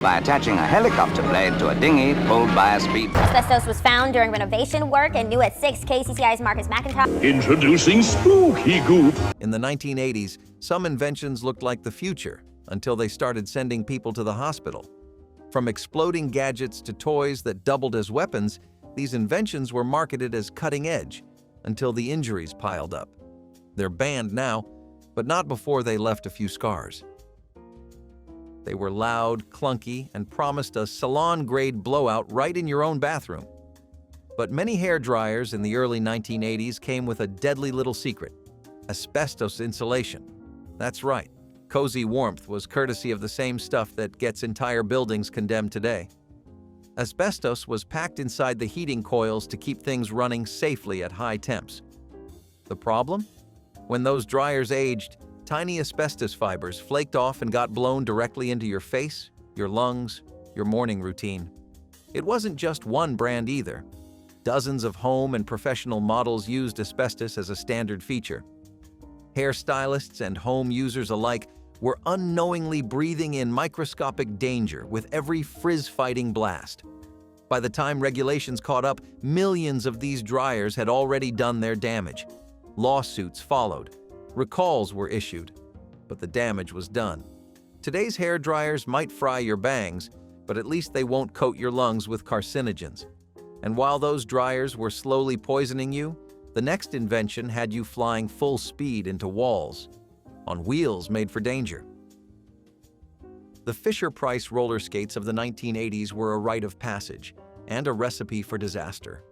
by attaching a helicopter blade to a dinghy pulled by a speedboat. Asbestos was found during renovation work and new at 6. KCCI's Marcus McIntosh. Introducing spooky goop. In the 1980s, some inventions looked like the future until they started sending people to the hospital. From exploding gadgets to toys that doubled as weapons, these inventions were marketed as cutting edge until the injuries piled up. They're banned now, but not before they left a few scars. They were loud, clunky, and promised a salon-grade blowout right in your own bathroom. But many hair dryers in the early 1980s came with a deadly little secret: asbestos insulation. That's right, cozy warmth was courtesy of the same stuff that gets entire buildings condemned today. Asbestos was packed inside the heating coils to keep things running safely at high temps. The problem? When those dryers aged, tiny asbestos fibers flaked off and got blown directly into your face, your lungs, your morning routine. It wasn't just one brand either. Dozens of home and professional models used asbestos as a standard feature. Hairstylists and home users alike were unknowingly breathing in microscopic danger with every frizz-fighting blast. By the time regulations caught up, millions of these dryers had already done their damage. Lawsuits followed. Recalls were issued, but the damage was done. Today's hair dryers might fry your bangs, but at least they won't coat your lungs with carcinogens. And while those dryers were slowly poisoning you, the next invention had you flying full speed into walls, on wheels made for danger. The Fisher-Price roller skates of the 1980s were a rite of passage and a recipe for disaster.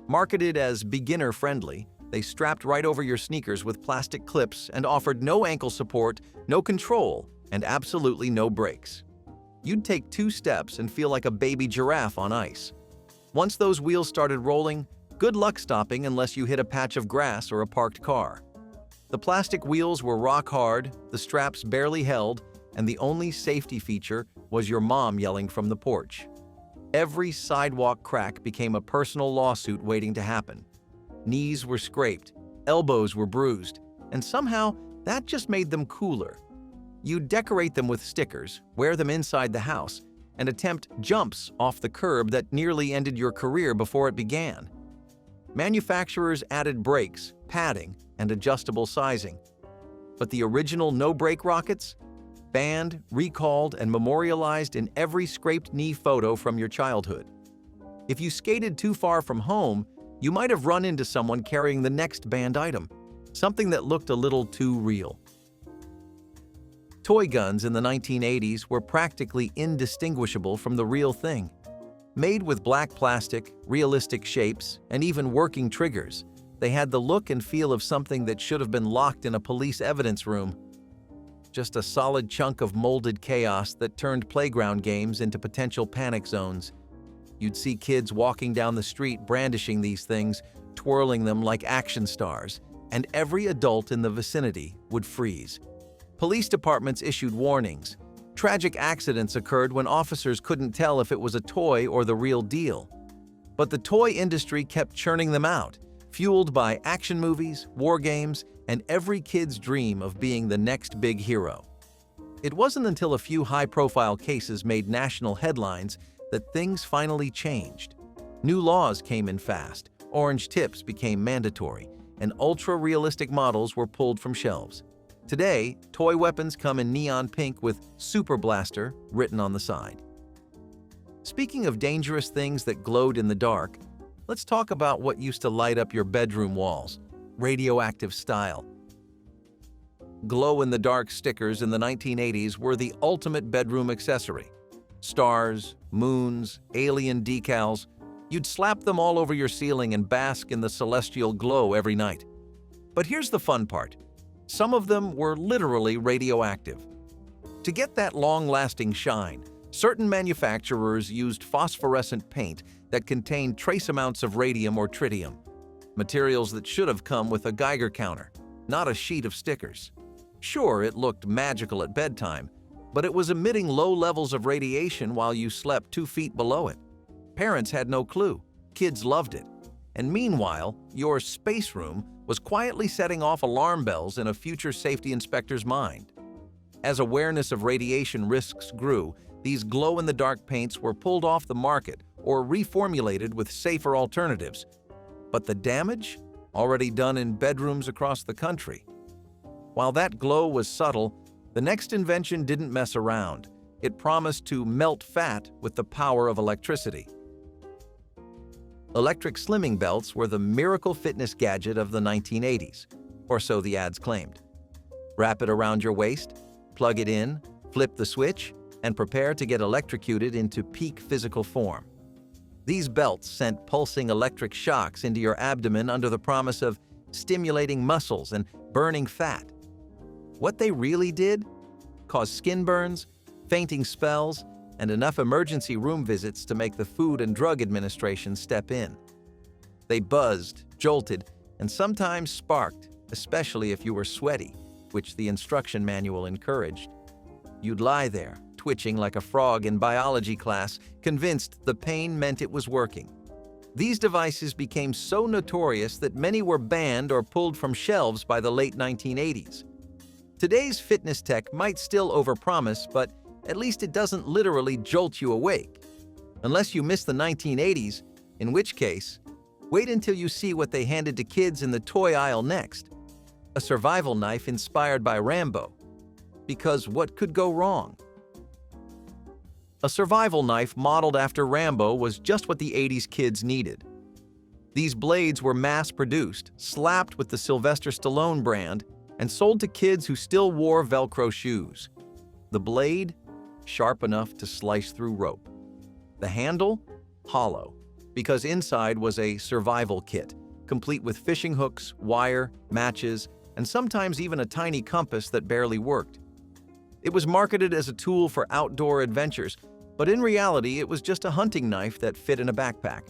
Marketed as beginner-friendly, they strapped right over your sneakers with plastic clips and offered no ankle support, no control, and absolutely no brakes. You'd take 2 steps and feel like a baby giraffe on ice. Once those wheels started rolling, good luck stopping unless you hit a patch of grass or a parked car. The plastic wheels were rock hard, the straps barely held, and the only safety feature was your mom yelling from the porch. Every sidewalk crack became a personal lawsuit waiting to happen. Knees were scraped, elbows were bruised, and somehow that just made them cooler. You'd decorate them with stickers, wear them inside the house, and attempt jumps off the curb that nearly ended your career before it began. Manufacturers added brakes, padding, and adjustable sizing. But the original no-brake rockets? Banned, recalled, and memorialized in every scraped knee photo from your childhood. If you skated too far from home, you might have run into someone carrying the next banned item, something that looked a little too real. Toy guns in the 1980s were practically indistinguishable from the real thing. Made with black plastic, realistic shapes, and even working triggers, they had the look and feel of something that should have been locked in a police evidence room. Just a solid chunk of molded chaos that turned playground games into potential panic zones. You'd see kids walking down the street brandishing these things, twirling them like action stars, and every adult in the vicinity would freeze. Police departments issued warnings. Tragic accidents occurred when officers couldn't tell if it was a toy or the real deal. But the toy industry kept churning them out, fueled by action movies, war games, and every kid's dream of being the next big hero. It wasn't until a few high-profile cases made national headlines that things finally changed. New laws came in fast, orange tips became mandatory, and ultra-realistic models were pulled from shelves. Today, toy weapons come in neon pink with Super Blaster written on the side. Speaking of dangerous things that glowed in the dark, let's talk about what used to light up your bedroom walls: radioactive style. Glow-in-the-dark stickers in the 1980s were the ultimate bedroom accessory. Stars, moons, alien decals. You'd slap them all over your ceiling and bask in the celestial glow every night. But here's the fun part. Some of them were literally radioactive. To get that long-lasting shine, certain manufacturers used phosphorescent paint that contained trace amounts of radium or tritium, materials that should have come with a Geiger counter, not a sheet of stickers. Sure, it looked magical at bedtime, but it was emitting low levels of radiation while you slept 2 feet below it. Parents had no clue. Kids loved it. And meanwhile, your space room was quietly setting off alarm bells in a future safety inspector's mind. As awareness of radiation risks grew, these glow-in-the-dark paints were pulled off the market or reformulated with safer alternatives. But the damage? Already done in bedrooms across the country. While that glow was subtle, the next invention didn't mess around. It promised to melt fat with the power of electricity. Electric slimming belts were the miracle fitness gadget of the 1980s, or so the ads claimed. Wrap it around your waist, plug it in, flip the switch, and prepare to get electrocuted into peak physical form. These belts sent pulsing electric shocks into your abdomen under the promise of stimulating muscles and burning fat. What they really did? Cause skin burns, fainting spells, and enough emergency room visits to make the Food and Drug Administration step in. They buzzed, jolted, and sometimes sparked, especially if you were sweaty, which the instruction manual encouraged. You'd lie there, twitching like a frog in biology class, convinced the pain meant it was working. These devices became so notorious that many were banned or pulled from shelves by the late 1980s. Today's fitness tech might still overpromise, but at least it doesn't literally jolt you awake. Unless you miss the 1980s, in which case, wait until you see what they handed to kids in the toy aisle next. A survival knife inspired by Rambo. Because what could go wrong? A survival knife modeled after Rambo was just what the 80s kids needed. These blades were mass-produced, slapped with the Sylvester Stallone brand, and sold to kids who still wore Velcro shoes. The blade? Sharp enough to slice through rope. The handle? Hollow, because inside was a survival kit, complete with fishing hooks, wire, matches, and sometimes even a tiny compass that barely worked. It was marketed as a tool for outdoor adventures, but in reality it was just a hunting knife that fit in a backpack.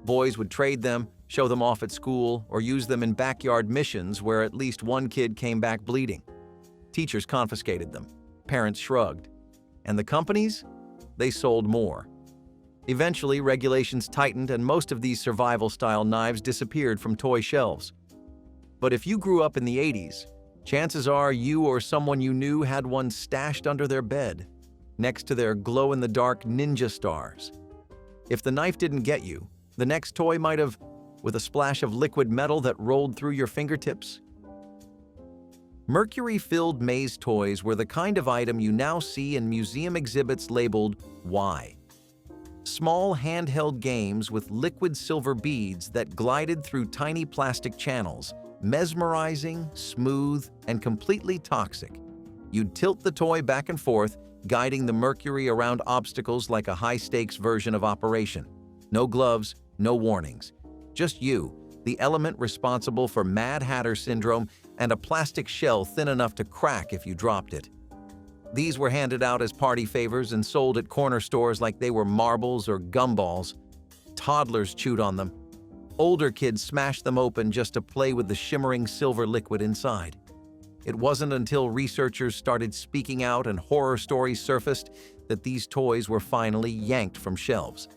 Boys would trade them, show them off at school, or use them in backyard missions where at least one kid came back bleeding. Teachers confiscated them. Parents shrugged. And the companies? They sold more. Eventually, regulations tightened and most of these survival-style knives disappeared from toy shelves. But if you grew up in the 80s, chances are you or someone you knew had one stashed under their bed, next to their glow-in-the-dark ninja stars. If the knife didn't get you, the next toy might have, with a splash of liquid metal that rolled through your fingertips. Mercury-filled maze toys were the kind of item you now see in museum exhibits labeled "Why?" Small handheld games with liquid silver beads that glided through tiny plastic channels, mesmerizing, smooth, and completely toxic. You'd tilt the toy back and forth, guiding the Mercury around obstacles like a high-stakes version of Operation. No gloves, no warnings. Just you, the element responsible for Mad Hatter syndrome, and a plastic shell thin enough to crack if you dropped it. These were handed out as party favors and sold at corner stores like they were marbles or gumballs. Toddlers chewed on them. Older kids smashed them open just to play with the shimmering silver liquid inside. It wasn't until researchers started speaking out and horror stories surfaced that these toys were finally yanked from shelves.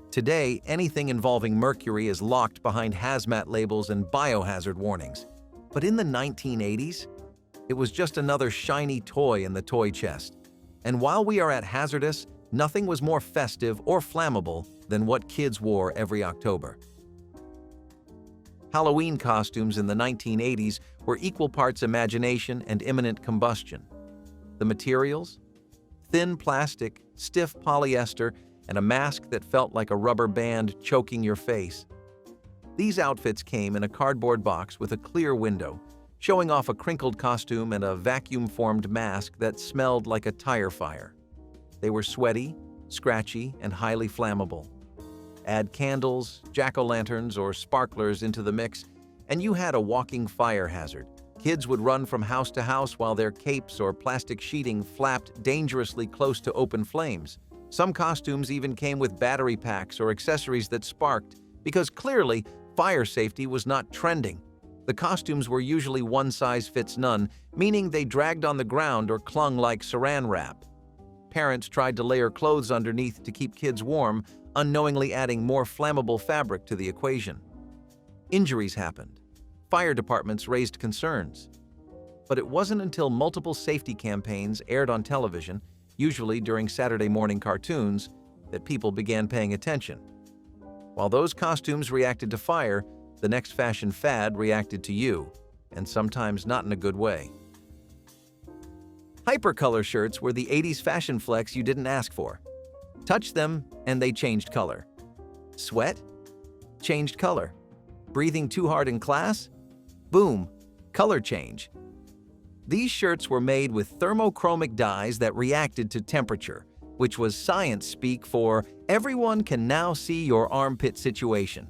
Today, anything involving mercury is locked behind hazmat labels and biohazard warnings. But in the 1980s, it was just another shiny toy in the toy chest. And while we are at hazardous, nothing was more festive or flammable than what kids wore every October. Halloween costumes in the 1980s were equal parts imagination and imminent combustion. The materials? Thin plastic, stiff polyester, and a mask that felt like a rubber band choking your face. These outfits came in a cardboard box with a clear window, showing off a crinkled costume and a vacuum-formed mask that smelled like a tire fire. They were sweaty, scratchy, and highly flammable. Add candles, jack-o'-lanterns, or sparklers into the mix, and you had a walking fire hazard. Kids would run from house to house while their capes or plastic sheeting flapped dangerously close to open flames. Some costumes even came with battery packs or accessories that sparked, because clearly, fire safety was not trending. The costumes were usually one-size-fits-none, meaning they dragged on the ground or clung like saran wrap. Parents tried to layer clothes underneath to keep kids warm, unknowingly adding more flammable fabric to the equation. Injuries happened. Fire departments raised concerns. But it wasn't until multiple safety campaigns aired on television usually during Saturday morning cartoons, that people began paying attention. While those costumes reacted to fire, the next fashion fad reacted to you, and sometimes not in a good way. Hypercolor shirts were the 80s fashion flex you didn't ask for. Touch them, and they changed color. Sweat? Changed color. Breathing too hard in class? Boom, color change. These shirts were made with thermochromic dyes that reacted to temperature, which was science speak for everyone can now see your armpit situation.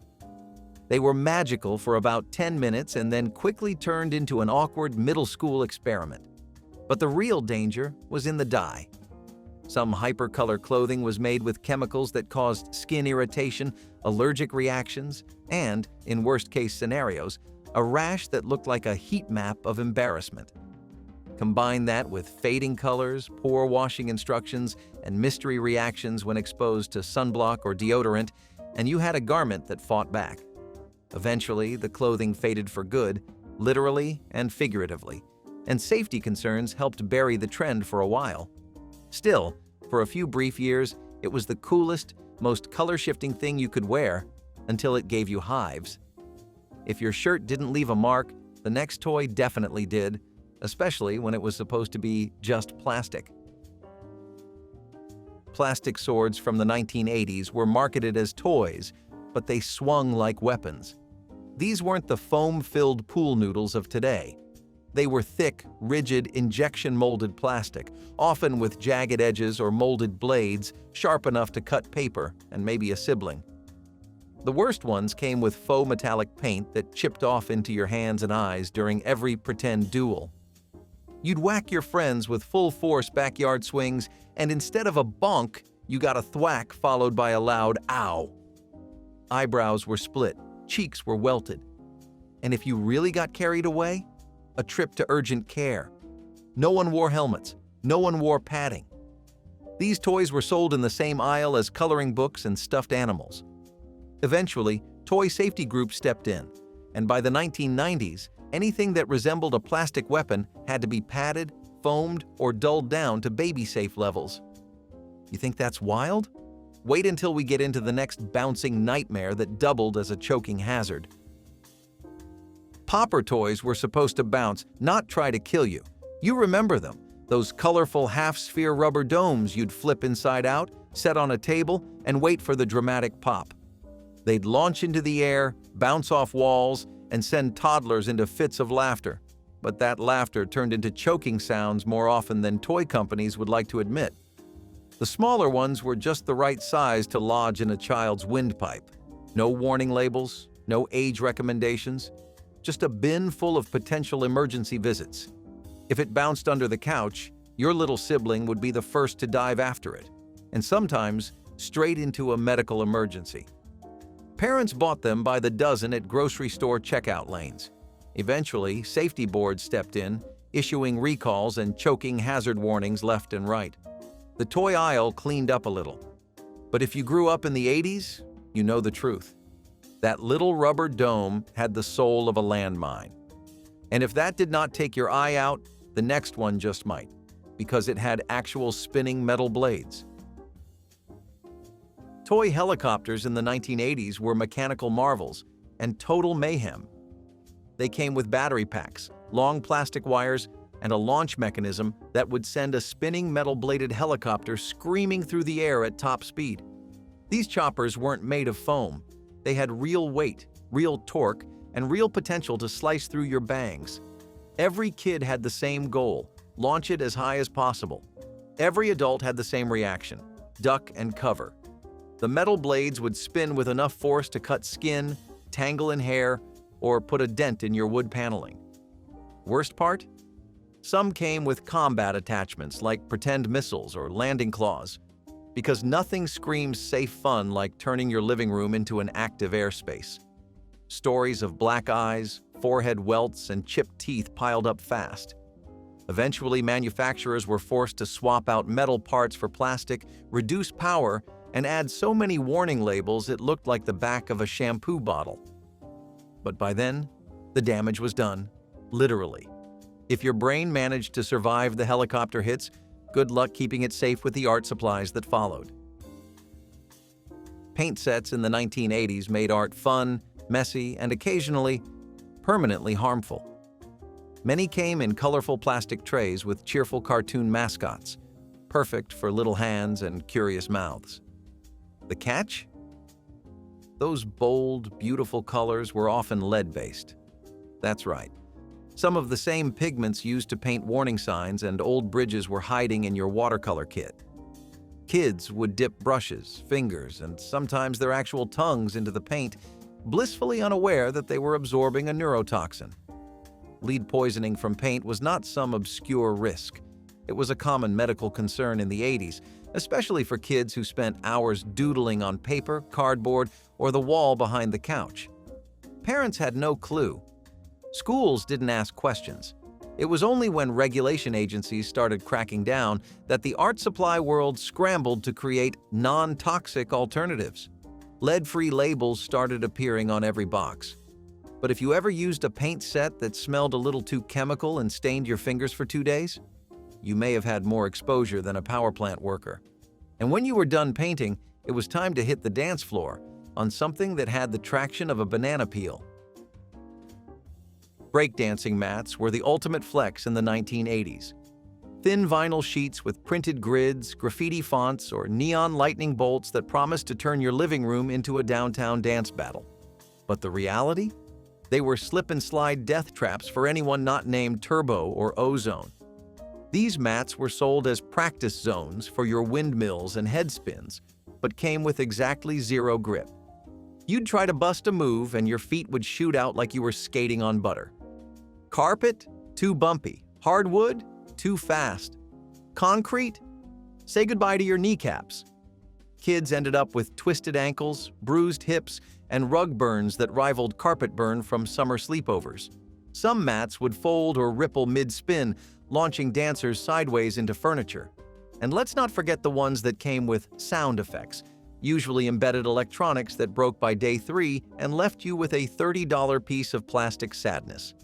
They were magical for about 10 minutes and then quickly turned into an awkward middle school experiment. But the real danger was in the dye. Some hypercolor clothing was made with chemicals that caused skin irritation, allergic reactions, and, in worst-case scenarios, a rash that looked like a heat map of embarrassment. Combine that with fading colors, poor washing instructions, and mystery reactions when exposed to sunblock or deodorant, and you had a garment that fought back. Eventually, the clothing faded for good, literally and figuratively, and safety concerns helped bury the trend for a while. Still, for a few brief years, it was the coolest, most color-shifting thing you could wear until it gave you hives. If your shirt didn't leave a mark, the next toy definitely did, especially when it was supposed to be just plastic. Plastic swords from the 1980s were marketed as toys, but they swung like weapons. These weren't the foam-filled pool noodles of today. They were thick, rigid, injection-molded plastic, often with jagged edges or molded blades sharp enough to cut paper and maybe a sibling. The worst ones came with faux metallic paint that chipped off into your hands and eyes during every pretend duel. You'd whack your friends with full-force backyard swings, and instead of a bonk, you got a thwack followed by a loud ow. Eyebrows were split, cheeks were welted. And if you really got carried away, a trip to urgent care. No one wore helmets. No one wore padding. These toys were sold in the same aisle as coloring books and stuffed animals. Eventually, toy safety groups stepped in, and by the 1990s, anything that resembled a plastic weapon had to be padded, foamed, or dulled down to baby-safe levels. You think that's wild? Wait until we get into the next bouncing nightmare that doubled as a choking hazard. Popper toys were supposed to bounce, not try to kill you. You remember them, those colorful half-sphere rubber domes you'd flip inside out, set on a table, and wait for the dramatic pop. They'd launch into the air, bounce off walls, and send toddlers into fits of laughter. But that laughter turned into choking sounds more often than toy companies would like to admit. The smaller ones were just the right size to lodge in a child's windpipe. No warning labels, no age recommendations, just a bin full of potential emergency visits. If it bounced under the couch, your little sibling would be the first to dive after it, and sometimes straight into a medical emergency. Parents bought them by the dozen at grocery store checkout lanes. Eventually, safety boards stepped in, issuing recalls and choking hazard warnings left and right. The toy aisle cleaned up a little. But if you grew up in the 80s, you know the truth. That little rubber dome had the soul of a landmine. And if that did not take your eye out, the next one just might, because it had actual spinning metal blades. Toy helicopters in the 1980s were mechanical marvels and total mayhem. They came with battery packs, long plastic wires, and a launch mechanism that would send a spinning metal-bladed helicopter screaming through the air at top speed. These choppers weren't made of foam. They had real weight, real torque, and real potential to slice through your bangs. Every kid had the same goal: launch it as high as possible. Every adult had the same reaction: duck and cover. The metal blades would spin with enough force to cut skin, tangle in hair, or put a dent in your wood paneling. Worst part? Some came with combat attachments like pretend missiles or landing claws, because nothing screams safe fun like turning your living room into an active airspace. Stories of black eyes, forehead welts, and chipped teeth piled up fast. Eventually, manufacturers were forced to swap out metal parts for plastic, reduce power, and add so many warning labels it looked like the back of a shampoo bottle. But by then, the damage was done, literally. If your brain managed to survive the helicopter hits, Good luck keeping it safe with the art supplies that followed. Paint sets in the 1980s made art fun, messy, and occasionally permanently harmful. Many came in colorful plastic trays with cheerful cartoon mascots, perfect for little hands and curious mouths. The catch? Those bold, beautiful colors were often lead-based. That's right. Some of the same pigments used to paint warning signs and old bridges were hiding in your watercolor kit. Kids would dip brushes, fingers, and sometimes their actual tongues into the paint, blissfully unaware that they were absorbing a neurotoxin. Lead poisoning from paint was not some obscure risk. It was a common medical concern in the 80s, especially for kids who spent hours doodling on paper, cardboard, or the wall behind the couch. Parents had no clue. Schools didn't ask questions. It was only when regulation agencies started cracking down that the art supply world scrambled to create non-toxic alternatives. Lead-free labels started appearing on every box. But if you ever used a paint set that smelled a little too chemical and stained your fingers for 2 days, you may have had more exposure than a power plant worker. And when you were done painting, it was time to hit the dance floor on something that had the traction of a banana peel. Breakdancing mats were the ultimate flex in the 1980s. Thin vinyl sheets with printed grids, graffiti fonts, or neon lightning bolts that promised to turn your living room into a downtown dance battle. But the reality? They were slip-and-slide death traps for anyone not named Turbo or Ozone. These mats were sold as practice zones for your windmills and headspins, but came with exactly zero grip. You'd try to bust a move and your feet would shoot out like you were skating on butter. Carpet? Too bumpy. Hardwood? Too fast. Concrete? Say goodbye to your kneecaps. Kids ended up with twisted ankles, bruised hips, and rug burns that rivaled carpet burn from summer sleepovers. Some mats would fold or ripple mid-spin, launching dancers sideways into furniture. And let's not forget the ones that came with sound effects, usually embedded electronics that broke by day 3 and left you with a $30 piece of plastic sadness.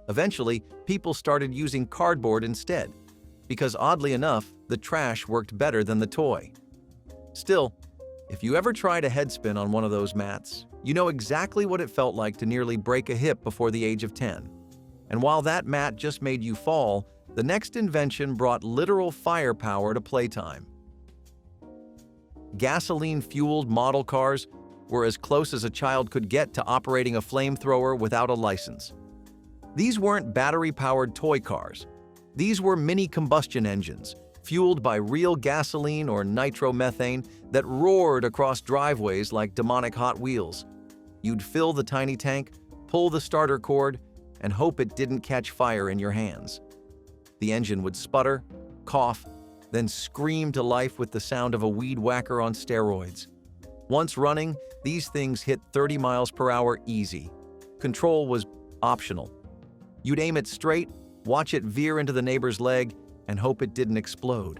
Eventually, people started using cardboard instead, because oddly enough, the trash worked better than the toy. Still, if you ever tried a headspin on one of those mats, you know exactly what it felt like to nearly break a hip before the age of 10. And while that mat just made you fall, the next invention brought literal firepower to playtime. Gasoline-fueled model cars were as close as a child could get to operating a flamethrower without a license. These weren't battery-powered toy cars. These were mini combustion engines, fueled by real gasoline or nitromethane that roared across driveways like demonic Hot Wheels. You'd fill the tiny tank, pull the starter cord, and hope it didn't catch fire in your hands. The engine would sputter, cough, then scream to life with the sound of a weed whacker on steroids. Once running, these things hit 30 miles per hour easy. Control was optional. You'd aim it straight, watch it veer into the neighbor's leg, and hope it didn't explode.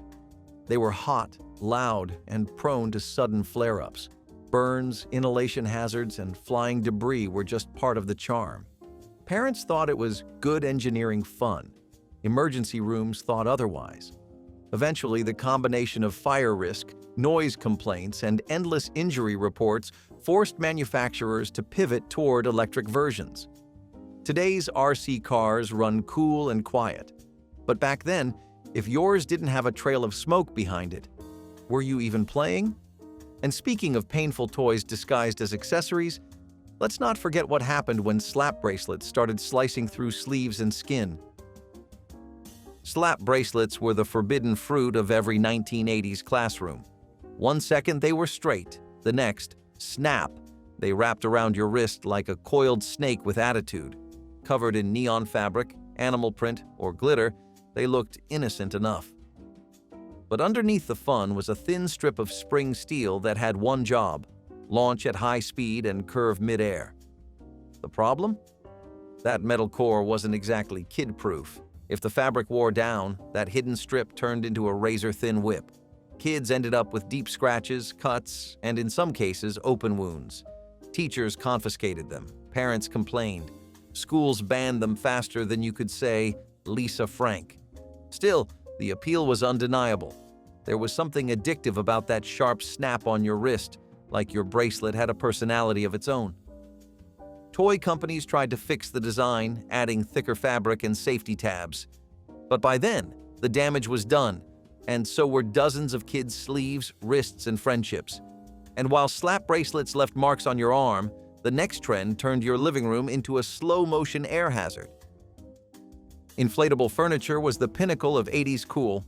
They were hot, loud, and prone to sudden flare-ups. Burns, inhalation hazards, and flying debris were just part of the charm. Parents thought it was good engineering fun. Emergency rooms thought otherwise. Eventually, the combination of fire risk, noise complaints, and endless injury reports forced manufacturers to pivot toward electric versions. Today's RC cars run cool and quiet. But back then, if yours didn't have a trail of smoke behind it, were you even playing? And speaking of painful toys disguised as accessories, let's not forget what happened when slap bracelets started slicing through sleeves and skin. Slap bracelets were the forbidden fruit of every 1980s classroom. One second they were straight, the next, snap, they wrapped around your wrist like a coiled snake with attitude. Covered in neon fabric, animal print, or glitter, they looked innocent enough. But underneath the fun was a thin strip of spring steel that had one job: launch at high speed and curve mid-air. The problem? That metal core wasn't exactly kid-proof. If the fabric wore down, that hidden strip turned into a razor-thin whip. Kids ended up with deep scratches, cuts, and in some cases, open wounds. Teachers confiscated them. Parents complained. Schools banned them faster than you could say, Lisa Frank. Still, The appeal was undeniable. There was something addictive about that sharp snap on your wrist, like your bracelet had a personality of its own. Toy companies tried to fix the design, adding thicker fabric and safety tabs. But by then, the damage was done, and so were dozens of kids' sleeves, wrists, and friendships. And while slap bracelets left marks on your arm, the next trend turned your living room into a slow-motion air hazard. Inflatable furniture was the pinnacle of 80s cool.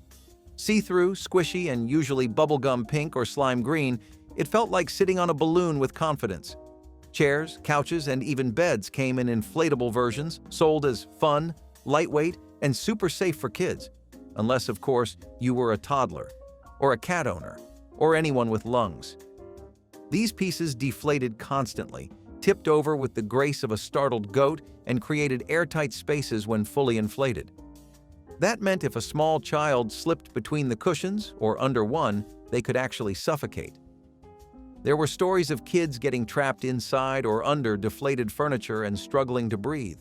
See-through, squishy, and usually bubblegum pink or slime green, it felt like sitting on a balloon with confidence. Chairs, couches, and even beds came in inflatable versions, sold as fun, lightweight, and super safe for kids. Unless, of course, you were a toddler, or a cat owner, or anyone with lungs. These pieces deflated constantly, tipped over with the grace of a startled goat, and created airtight spaces when fully inflated. That meant if a small child slipped between the cushions or under one, they could actually suffocate. There were stories of kids getting trapped inside or under deflated furniture and struggling to breathe.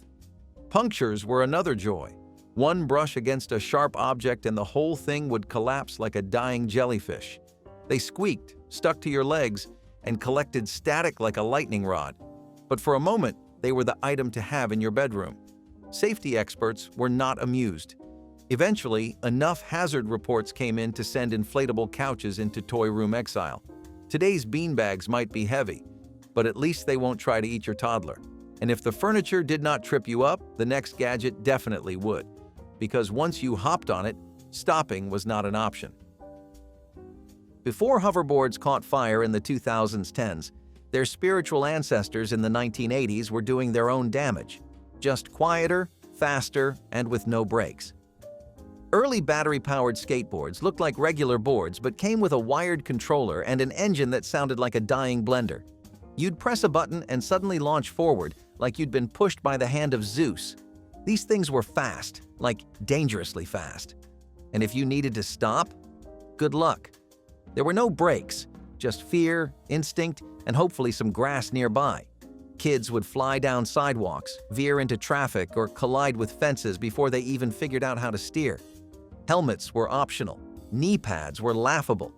Punctures were another joy. One brush against a sharp object and the whole thing would collapse like a dying jellyfish. They squeaked, stuck to your legs, and collected static like a lightning rod. But for a moment, they were the item to have in your bedroom. Safety experts were not amused. Eventually, enough hazard reports came in to send inflatable couches into toy room exile. Today's beanbags might be heavy, but at least they won't try to eat your toddler. And if the furniture did not trip you up, the next gadget definitely would. Because once you hopped on it, stopping was not an option. Before hoverboards caught fire in the 2010s, their spiritual ancestors in the 1980s were doing their own damage, just quieter, faster, and with no brakes. Early battery-powered skateboards looked like regular boards but came with a wired controller and an engine that sounded like a dying blender. You'd press a button and suddenly launch forward, like you'd been pushed by the hand of Zeus. These things were fast, like dangerously fast. And if you needed to stop, good luck. There were no brakes, just fear, instinct, and hopefully some grass nearby. Kids would fly down sidewalks, veer into traffic, or collide with fences before they even figured out how to steer. Helmets were optional, knee pads were laughable,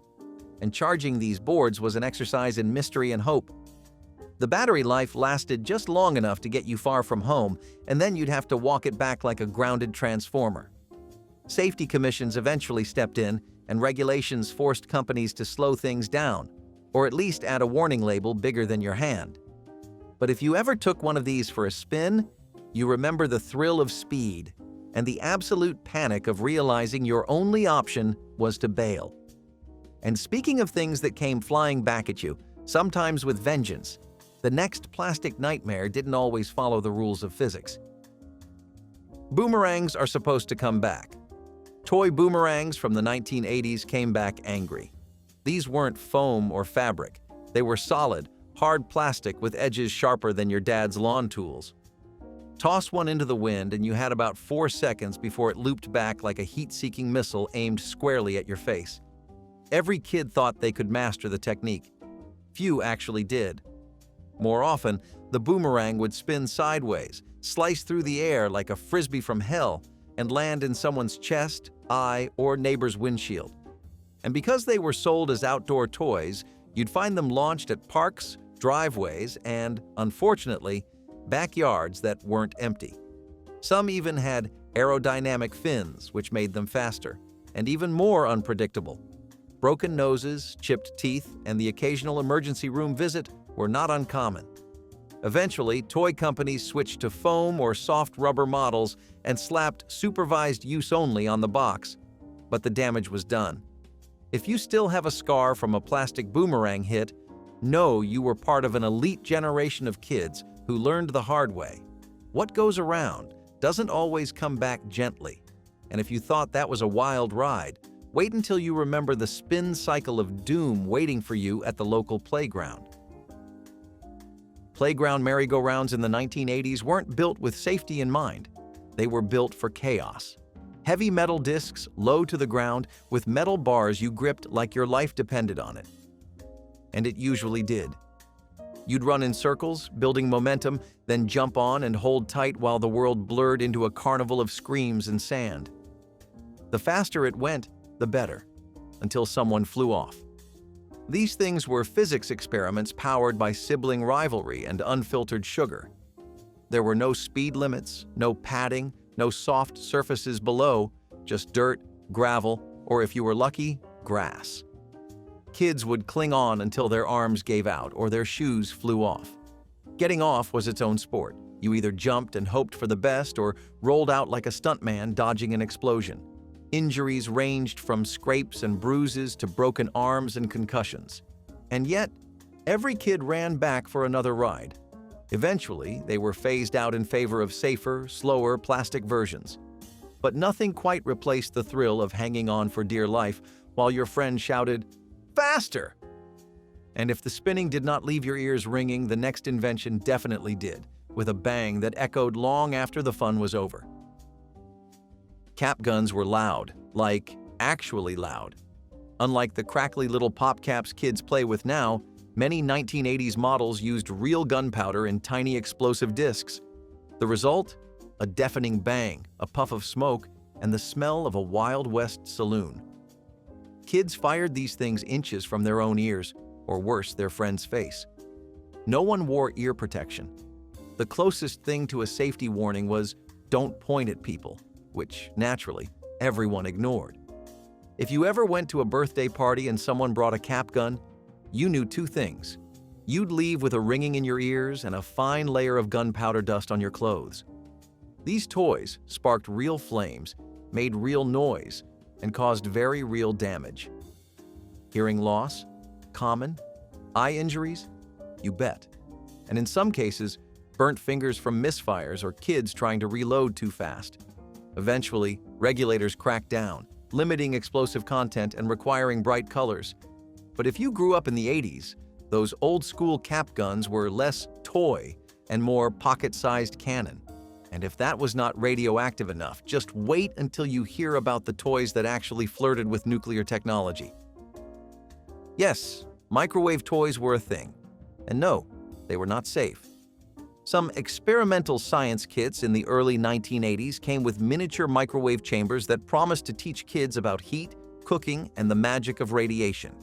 and charging these boards was an exercise in mystery and hope. The battery life lasted just long enough to get you far from home, and then you'd have to walk it back like a grounded transformer. Safety commissions eventually stepped in, and regulations forced companies to slow things down, or at least add a warning label bigger than your hand. But if you ever took one of these for a spin, you remember the thrill of speed and the absolute panic of realizing your only option was to bail. And speaking of things that came flying back at you, sometimes with vengeance, the next plastic nightmare didn't always follow the rules of physics. Boomerangs are supposed to come back. Toy boomerangs from the 1980s came back angry. These weren't foam or fabric. They were solid, hard plastic with edges sharper than your dad's lawn tools. Toss one into the wind and you had about 4 seconds before it looped back like a heat-seeking missile aimed squarely at your face. Every kid thought they could master the technique. Few actually did. More often, the boomerang would spin sideways, slice through the air like a frisbee from hell, and land in someone's chest, eye, or neighbor's windshield. And because they were sold as outdoor toys, you'd find them launched at parks, driveways, and, unfortunately, backyards that weren't empty. Some even had aerodynamic fins, which made them faster, and even more unpredictable. Broken noses, chipped teeth, and the occasional emergency room visit were not uncommon. Eventually, toy companies switched to foam or soft rubber models and slapped supervised use only on the box, but the damage was done. If you still have a scar from a plastic boomerang hit, know you were part of an elite generation of kids who learned the hard way. What goes around doesn't always come back gently. And if you thought that was a wild ride, wait until you remember the spin cycle of doom waiting for you at the local playground. Playground merry-go-rounds in the 1980s weren't built with safety in mind. They were built for chaos. Heavy metal discs low to the ground with metal bars you gripped like your life depended on it. And it usually did. You'd run in circles, building momentum, then jump on and hold tight while the world blurred into a carnival of screams and sand. The faster it went, the better, until someone flew off. These things were physics experiments powered by sibling rivalry and unfiltered sugar. There were no speed limits, no padding, no soft surfaces below, just dirt, gravel, or if you were lucky, grass. Kids would cling on until their arms gave out or their shoes flew off. Getting off was its own sport. You either jumped and hoped for the best or rolled out like a stuntman dodging an explosion. Injuries ranged from scrapes and bruises to broken arms and concussions. And yet, every kid ran back for another ride. Eventually, they were phased out in favor of safer, slower plastic versions. But nothing quite replaced the thrill of hanging on for dear life while your friend shouted, "Faster!" And if the spinning did not leave your ears ringing, the next invention definitely did, with a bang that echoed long after the fun was over. Cap guns were loud, like actually loud. Unlike the crackly little pop caps kids play with now, many 1980s models used real gunpowder in tiny explosive discs. The result? A deafening bang, a puff of smoke, and the smell of a Wild West saloon. Kids fired these things inches from their own ears, or worse, their friend's face. No one wore ear protection. The closest thing to a safety warning was, "Don't point at people," which, naturally, everyone ignored. If you ever went to a birthday party and someone brought a cap gun, you knew two things. You'd leave with a ringing in your ears and a fine layer of gunpowder dust on your clothes. These toys sparked real flames, made real noise, and caused very real damage. Hearing loss? Common? Eye injuries? You bet. And in some cases, burnt fingers from misfires or kids trying to reload too fast. Eventually, regulators cracked down, limiting explosive content and requiring bright colors. But if you grew up in the 80s, those old-school cap guns were less toy and more pocket-sized cannon. And if that was not radioactive enough, just wait until you hear about the toys that actually flirted with nuclear technology. Yes, microwave toys were a thing. And no, they were not safe. Some experimental science kits in the early 1980s came with miniature microwave chambers that promised to teach kids about heat, cooking, and the magic of radiation.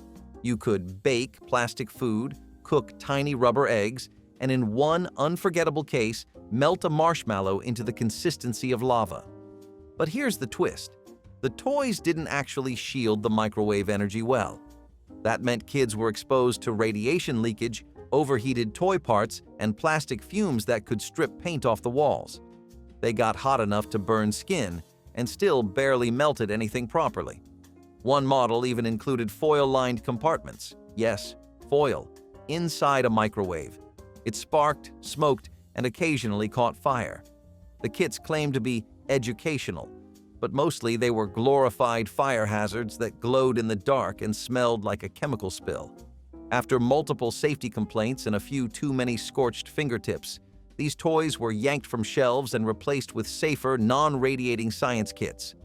You could bake plastic food, cook tiny rubber eggs, and in one unforgettable case, melt a marshmallow into the consistency of lava. But here's the twist. The toys didn't actually shield the microwave energy well. That meant kids were exposed to radiation leakage, overheated toy parts, and plastic fumes that could strip paint off the walls. They got hot enough to burn skin and still barely melted anything properly. One model even included foil-lined compartments. Yes, foil, inside a microwave. It sparked, smoked, and occasionally caught fire. The kits claimed to be educational, but mostly they were glorified fire hazards that glowed in the dark and smelled like a chemical spill. After multiple safety complaints and a few too many scorched fingertips, these toys were yanked from shelves and replaced with safer, non-radiating science kits.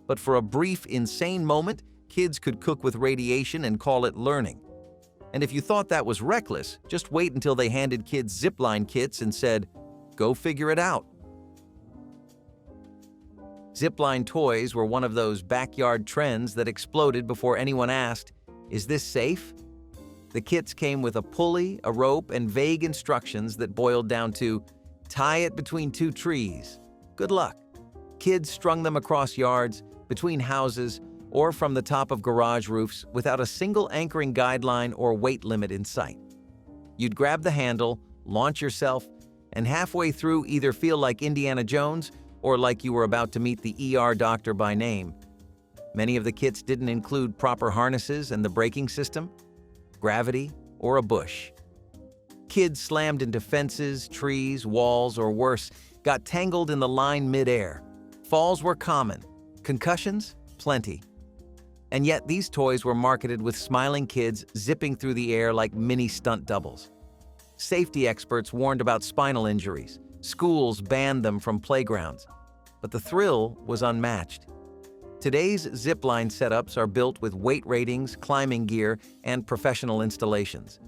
But for a brief, insane moment, kids could cook with radiation and call it learning. And if you thought that was reckless, just wait until they handed kids zipline kits and said, "Go figure it out." Zipline toys were one of those backyard trends that exploded before anyone asked, "Is this safe?" The kits came with a pulley, a rope, and vague instructions that boiled down to, "Tie it between two trees. Good luck." Kids strung them across yards, between houses, or from the top of garage roofs without a single anchoring guideline or weight limit in sight. You'd grab the handle, launch yourself, and halfway through either feel like Indiana Jones or like you were about to meet the ER doctor by name. Many of the kits didn't include proper harnesses and the braking system, gravity, or a bush. Kids slammed into fences, trees, walls, or worse, got tangled in the line mid-air. Falls were common, concussions, plenty. And yet these toys were marketed with smiling kids zipping through the air like mini stunt doubles. Safety experts warned about spinal injuries. Schools banned them from playgrounds. But the thrill was unmatched. Today's zipline setups are built with weight ratings, climbing gear, and professional installations.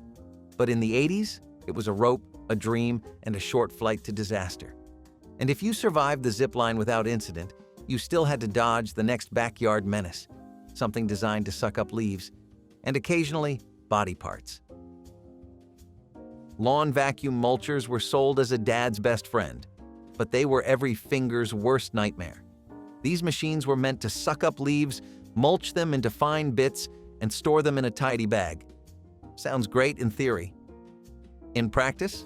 But in the 80s, it was a rope, a dream, and a short flight to disaster. And if you survived the zipline without incident, You still had to dodge the next backyard menace, something designed to suck up leaves, and occasionally body parts. Lawn vacuum mulchers were sold as a dad's best friend, but they were every finger's worst nightmare. These machines were meant to suck up leaves, mulch them into fine bits, and store them in a tidy bag. Sounds great in theory. In practice,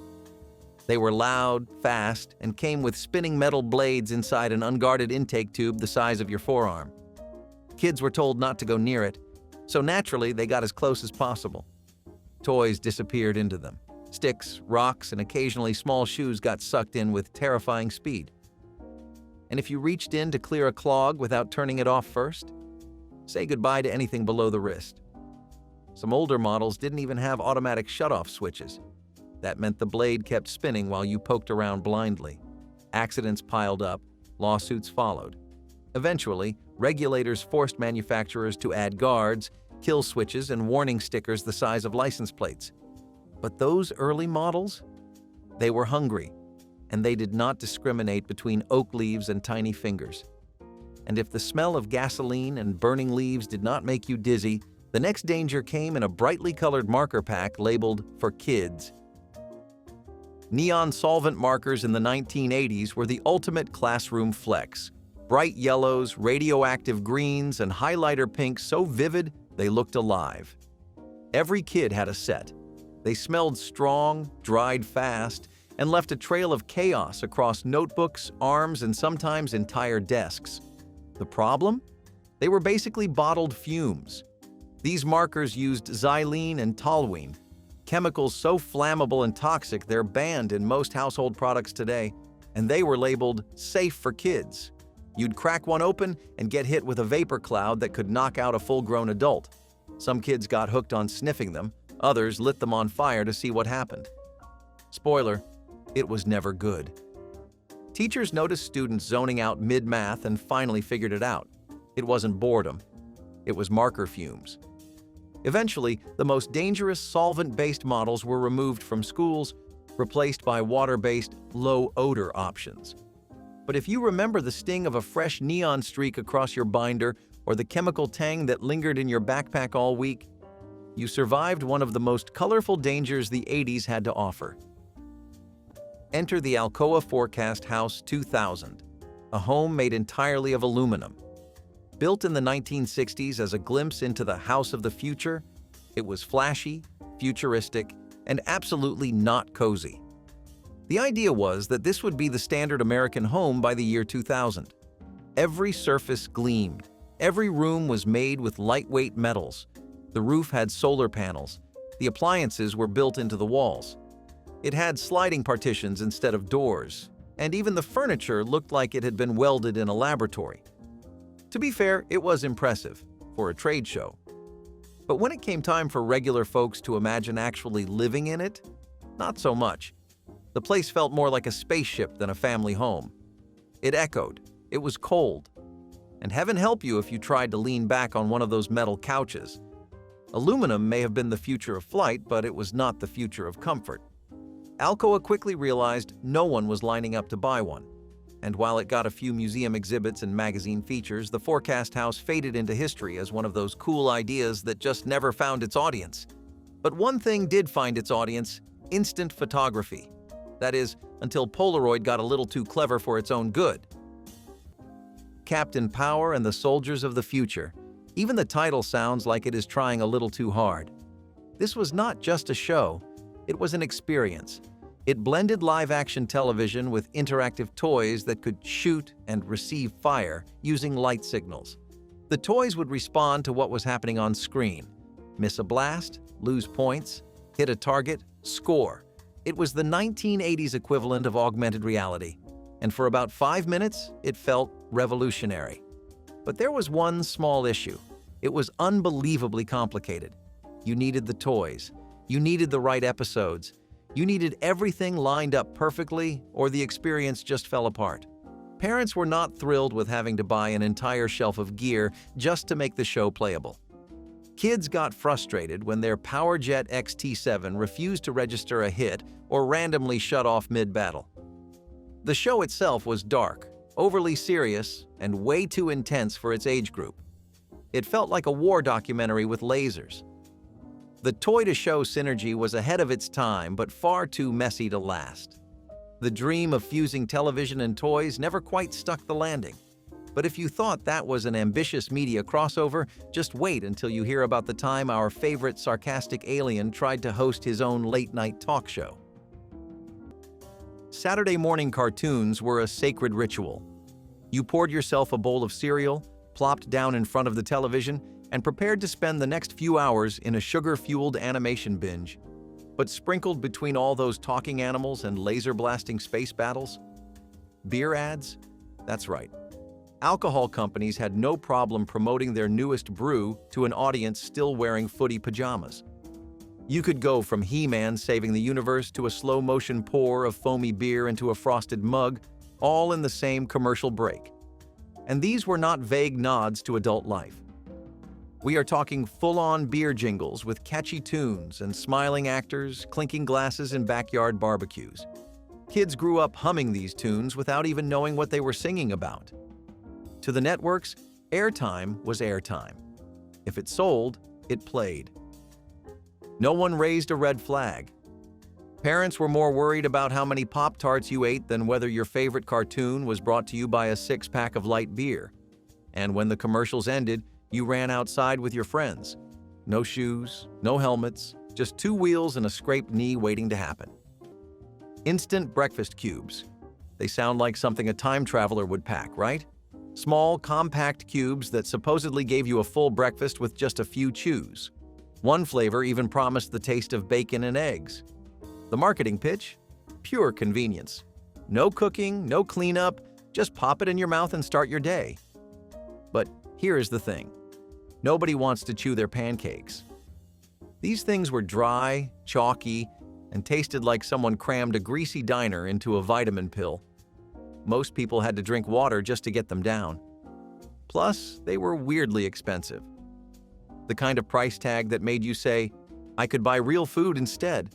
they were loud, fast, and came with spinning metal blades inside an unguarded intake tube the size of your forearm. Kids were told not to go near it, so naturally they got as close as possible. Toys disappeared into them. Sticks, rocks, and occasionally small shoes got sucked in with terrifying speed. And if you reached in to clear a clog without turning it off first, say goodbye to anything below the wrist. Some older models didn't even have automatic shutoff switches. That meant the blade kept spinning while you poked around blindly. Accidents piled up, lawsuits followed. Eventually, regulators forced manufacturers to add guards, kill switches, and warning stickers the size of license plates. But those early models? They were hungry, and they did not discriminate between oak leaves and tiny fingers. And if the smell of gasoline and burning leaves did not make you dizzy, the next danger came in a brightly colored marker pack labeled "For Kids." Neon solvent markers in the 1980s were the ultimate classroom flex. Bright yellows, radioactive greens, and highlighter pinks so vivid they looked alive. Every kid had a set. They smelled strong, dried fast, and left a trail of chaos across notebooks, arms, and sometimes entire desks. The problem? They were basically bottled fumes. These markers used xylene and toluene, chemicals so flammable and toxic they're banned in most household products today, and they were labeled "safe for kids." You'd crack one open and get hit with a vapor cloud that could knock out a full-grown adult. Some kids got hooked on sniffing them, others lit them on fire to see what happened. Spoiler, it was never good. Teachers noticed students zoning out mid-math and finally figured it out. It wasn't boredom, it was marker fumes. Eventually, the most dangerous solvent-based models were removed from schools, replaced by water-based, low-odor options. But if you remember the sting of a fresh neon streak across your binder or the chemical tang that lingered in your backpack all week, you survived one of the most colorful dangers the 80s had to offer. Enter the Alcoa Forecast House 2000, a home made entirely of aluminum. Built in the 1960s as a glimpse into the house of the future, it was flashy, futuristic, and absolutely not cozy. The idea was that this would be the standard American home by the year 2000. Every surface gleamed. Every room was made with lightweight metals. The roof had solar panels. The appliances were built into the walls. It had sliding partitions instead of doors, and even the furniture looked like it had been welded in a laboratory. To be fair, it was impressive for a trade show. But when it came time for regular folks to imagine actually living in it, not so much. The place felt more like a spaceship than a family home. It echoed. It was cold. And heaven help you if you tried to lean back on one of those metal couches. Aluminum may have been the future of flight, but it was not the future of comfort. Alcoa quickly realized no one was lining up to buy one. And while it got a few museum exhibits and magazine features, the Forecast House faded into history as one of those cool ideas that just never found its audience. But one thing did find its audience: instant photography. That is, until Polaroid got a little too clever for its own good. Captain Power and the Soldiers of the Future. Even the title sounds like it is trying a little too hard. This was not just a show, it was an experience. It blended live-action television with interactive toys that could shoot and receive fire using light signals. The toys would respond to what was happening on screen. Miss a blast, lose points, hit a target, score. It was the 1980s equivalent of augmented reality, and for about 5 minutes, it felt revolutionary. But there was one small issue. It was unbelievably complicated. You needed the toys. You needed the right episodes. You needed everything lined up perfectly, or the experience just fell apart. Parents were not thrilled with having to buy an entire shelf of gear just to make the show playable. Kids got frustrated when their PowerJet XT7 refused to register a hit or randomly shut off mid-battle. The show itself was dark, overly serious, and way too intense for its age group. It felt like a war documentary with lasers. The toy-to-show synergy was ahead of its time, but far too messy to last. The dream of fusing television and toys never quite stuck the landing. But if you thought that was an ambitious media crossover, just wait until you hear about the time our favorite sarcastic alien tried to host his own late-night talk show. Saturday morning cartoons were a sacred ritual. You poured yourself a bowl of cereal, plopped down in front of the television, and prepared to spend the next few hours in a sugar-fueled animation binge. But sprinkled between all those talking animals and laser-blasting space battles? Beer ads? That's right. Alcohol companies had no problem promoting their newest brew to an audience still wearing footy pajamas. You could go from He-Man saving the universe to a slow-motion pour of foamy beer into a frosted mug, all in the same commercial break. And these were not vague nods to adult life. We are talking full-on beer jingles with catchy tunes and smiling actors clinking glasses in backyard barbecues. Kids grew up humming these tunes without even knowing what they were singing about. To the networks, airtime was airtime. If it sold, it played. No one raised a red flag. Parents were more worried about how many Pop-Tarts you ate than whether your favorite cartoon was brought to you by a six-pack of light beer. And when the commercials ended, you ran outside with your friends. No shoes, no helmets, just two wheels and a scraped knee waiting to happen. Instant breakfast cubes. They sound like something a time traveler would pack, right? Small, compact cubes that supposedly gave you a full breakfast with just a few chews. One flavor even promised the taste of bacon and eggs. The marketing pitch? Pure convenience. No cooking, no cleanup, just pop it in your mouth and start your day. But here is the thing. Nobody wants to chew their pancakes. These things were dry, chalky, and tasted like someone crammed a greasy diner into a vitamin pill. Most people had to drink water just to get them down. Plus, they were weirdly expensive. The kind of price tag that made you say, I could buy real food instead.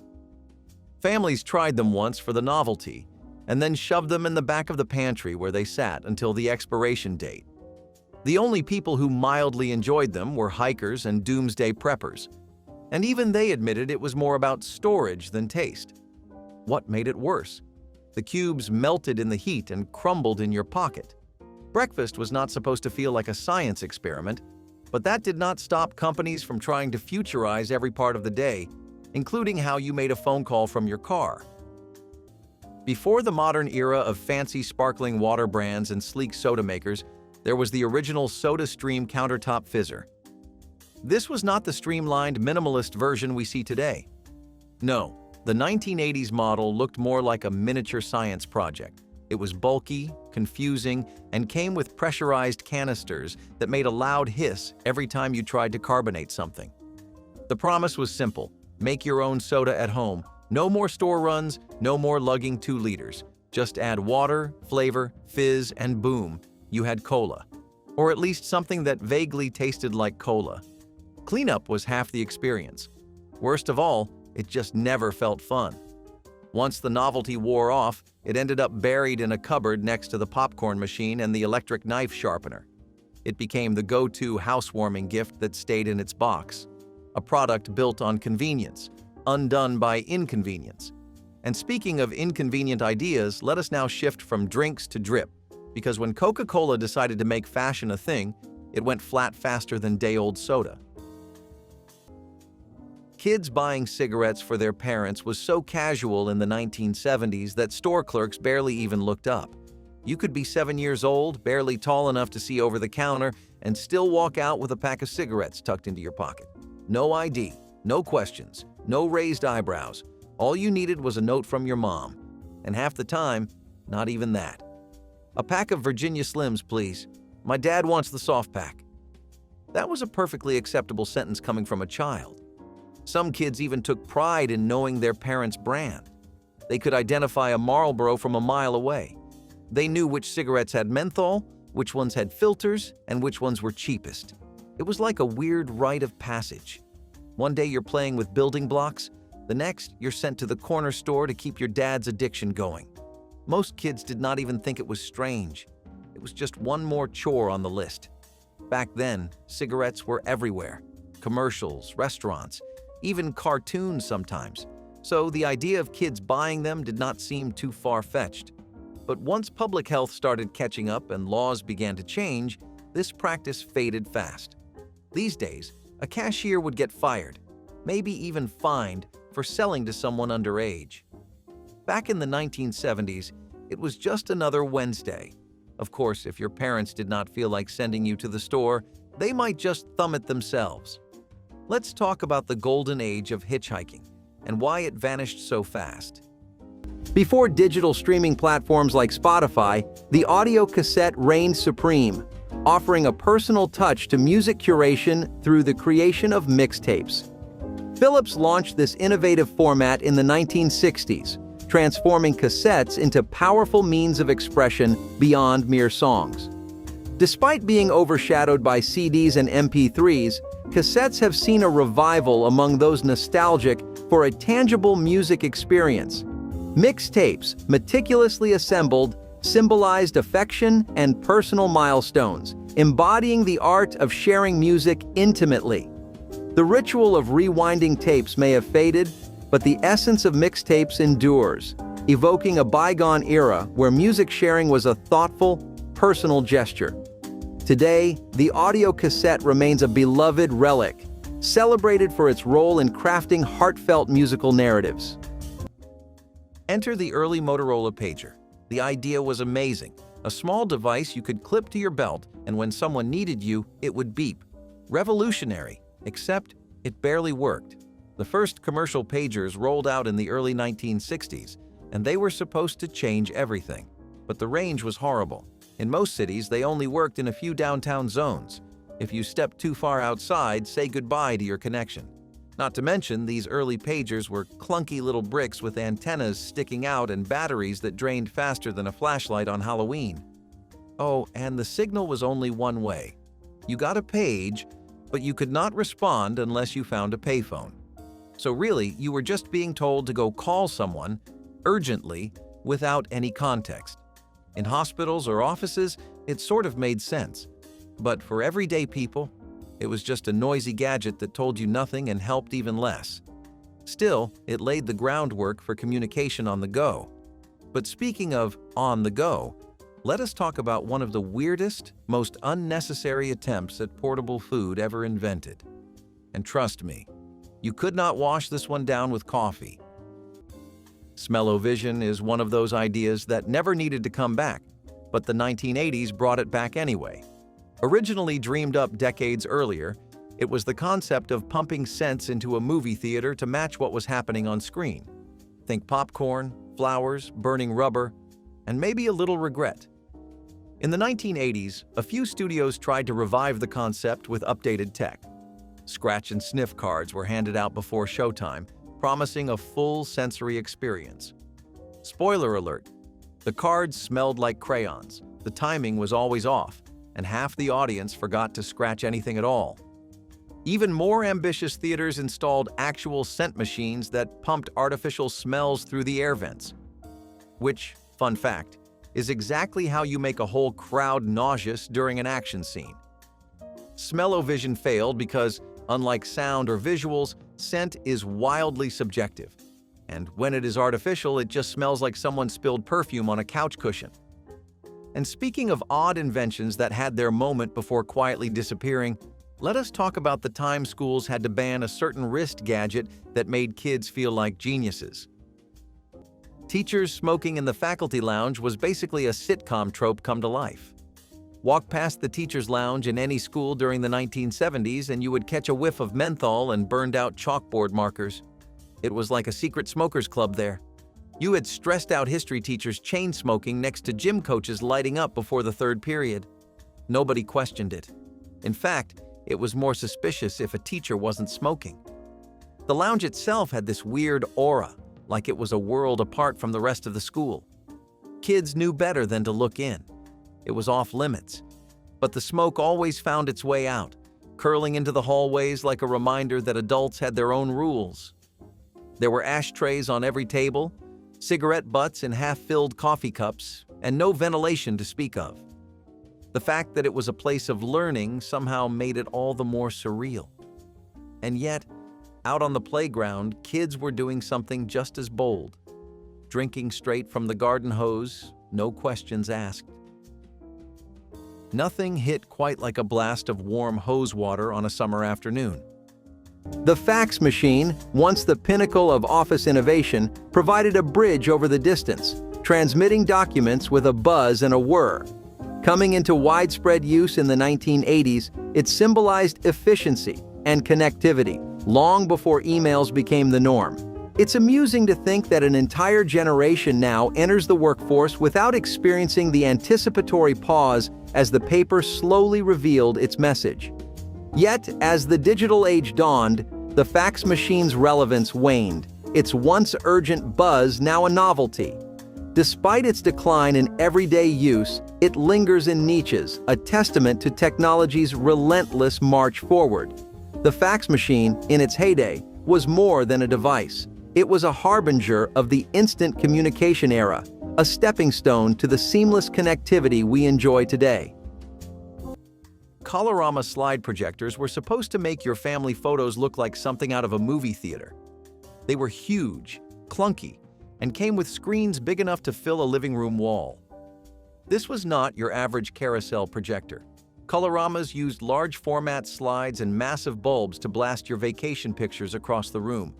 Families tried them once for the novelty, and then shoved them in the back of the pantry where they sat until the expiration date. The only people who mildly enjoyed them were hikers and doomsday preppers, and even they admitted it was more about storage than taste. What made it worse? The cubes melted in the heat and crumbled in your pocket. Breakfast was not supposed to feel like a science experiment, but that did not stop companies from trying to futurize every part of the day, including how you made a phone call from your car. Before the modern era of fancy sparkling water brands and sleek soda makers, there was the original SodaStream countertop fizzer. This was not the streamlined, minimalist version we see today. No, the 1980s model looked more like a miniature science project. It was bulky, confusing, and came with pressurized canisters that made a loud hiss every time you tried to carbonate something. The promise was simple: make your own soda at home. No more store runs, no more lugging 2 liters. Just add water, flavor, fizz, and boom, you had cola. Or at least something that vaguely tasted like cola. Cleanup was half the experience. Worst of all, it just never felt fun. Once the novelty wore off, it ended up buried in a cupboard next to the popcorn machine and the electric knife sharpener. It became the go-to housewarming gift that stayed in its box. A product built on convenience, undone by inconvenience. And speaking of inconvenient ideas, let us now shift from drinks to drip. Because when Coca-Cola decided to make fashion a thing, it went flat faster than day-old soda. Kids buying cigarettes for their parents was so casual in the 1970s that store clerks barely even looked up. You could be 7 years old, barely tall enough to see over the counter, and still walk out with a pack of cigarettes tucked into your pocket. No ID, no questions, no raised eyebrows. All you needed was a note from your mom. And half the time, not even that. A pack of Virginia Slims, please. My dad wants the soft pack. That was a perfectly acceptable sentence coming from a child. Some kids even took pride in knowing their parents' brand. They could identify a Marlboro from a mile away. They knew which cigarettes had menthol, which ones had filters, and which ones were cheapest. It was like a weird rite of passage. One day you're playing with building blocks, the next you're sent to the corner store to keep your dad's addiction going. Most kids did not even think it was strange. It was just one more chore on the list. Back then, cigarettes were everywhere. Commercials, restaurants, even cartoons sometimes. So the idea of kids buying them did not seem too far-fetched. But once public health started catching up and laws began to change, this practice faded fast. These days, a cashier would get fired, maybe even fined, for selling to someone underage. Back in the 1970s, it was just another Wednesday. Of course, if your parents did not feel like sending you to the store, they might just thumb it themselves. Let's talk about the golden age of hitchhiking and why it vanished so fast. Before digital streaming platforms like Spotify, the audio cassette reigned supreme, offering a personal touch to music curation through the creation of mixtapes. Philips launched this innovative format in the 1960s, transforming cassettes into powerful means of expression beyond mere songs. Despite being overshadowed by CDs and MP3s, cassettes have seen a revival among those nostalgic for a tangible music experience. Mixtapes, meticulously assembled, symbolized affection and personal milestones, embodying the art of sharing music intimately. The ritual of rewinding tapes may have faded, but the essence of mixtapes endures, evoking a bygone era where music sharing was a thoughtful, personal gesture. Today, the audio cassette remains a beloved relic, celebrated for its role in crafting heartfelt musical narratives. Enter the early Motorola pager. The idea was amazing. A small device you could clip to your belt, and when someone needed you, it would beep. Revolutionary, except it barely worked. The first commercial pagers rolled out in the early 1960s, and they were supposed to change everything. But the range was horrible. In most cities, they only worked in a few downtown zones. If you stepped too far outside, say goodbye to your connection. Not to mention, these early pagers were clunky little bricks with antennas sticking out and batteries that drained faster than a flashlight on Halloween. Oh, and the signal was only one way. You got a page, but you could not respond unless you found a payphone. So really, you were just being told to go call someone, urgently, without any context. In hospitals or offices, it sort of made sense. But for everyday people, it was just a noisy gadget that told you nothing and helped even less. Still, it laid the groundwork for communication on the go. But speaking of on the go, let us talk about one of the weirdest, most unnecessary attempts at portable food ever invented. And trust me, you could not wash this one down with coffee. Smell-o-vision is one of those ideas that never needed to come back, but the 1980s brought it back anyway. Originally dreamed up decades earlier, it was the concept of pumping scents into a movie theater to match what was happening on screen. Think popcorn, flowers, burning rubber, and maybe a little regret. In the 1980s, a few studios tried to revive the concept with updated tech. Scratch and sniff cards were handed out before showtime, promising a full sensory experience. Spoiler alert, the cards smelled like crayons, the timing was always off, and half the audience forgot to scratch anything at all. Even more ambitious theaters installed actual scent machines that pumped artificial smells through the air vents. Which, fun fact, is exactly how you make a whole crowd nauseous during an action scene. Smell-o-vision failed because, unlike sound or visuals, scent is wildly subjective. And when it is artificial, it just smells like someone spilled perfume on a couch cushion. And speaking of odd inventions that had their moment before quietly disappearing, let us talk about the time schools had to ban a certain wrist gadget that made kids feel like geniuses. Teachers smoking in the faculty lounge was basically a sitcom trope come to life. Walk past the teacher's lounge in any school during the 1970s and you would catch a whiff of menthol and burned-out chalkboard markers. It was like a secret smokers club there. You had stressed-out history teachers chain-smoking next to gym coaches lighting up before the third period. Nobody questioned it. In fact, it was more suspicious if a teacher wasn't smoking. The lounge itself had this weird aura, like it was a world apart from the rest of the school. Kids knew better than to look in. It was off-limits. But the smoke always found its way out, curling into the hallways like a reminder that adults had their own rules. There were ashtrays on every table, cigarette butts in half-filled coffee cups, and no ventilation to speak of. The fact that it was a place of learning somehow made it all the more surreal. And yet, out on the playground, kids were doing something just as bold. Drinking straight from the garden hose, no questions asked. Nothing hit quite like a blast of warm hose water on a summer afternoon. The fax machine, once the pinnacle of office innovation, provided a bridge over the distance, transmitting documents with a buzz and a whir. Coming into widespread use in the 1980s, it symbolized efficiency and connectivity, long before emails became the norm. It's amusing to think that an entire generation now enters the workforce without experiencing the anticipatory pause as the paper slowly revealed its message. Yet, as the digital age dawned, the fax machine's relevance waned, its once urgent buzz now a novelty. Despite its decline in everyday use, it lingers in niches, a testament to technology's relentless march forward. The fax machine, in its heyday, was more than a device. It was a harbinger of the instant communication era, a stepping stone to the seamless connectivity we enjoy today. Colorama slide projectors were supposed to make your family photos look like something out of a movie theater. They were huge, clunky, and came with screens big enough to fill a living room wall. This was not your average carousel projector. Coloramas used large format slides and massive bulbs to blast your vacation pictures across the room.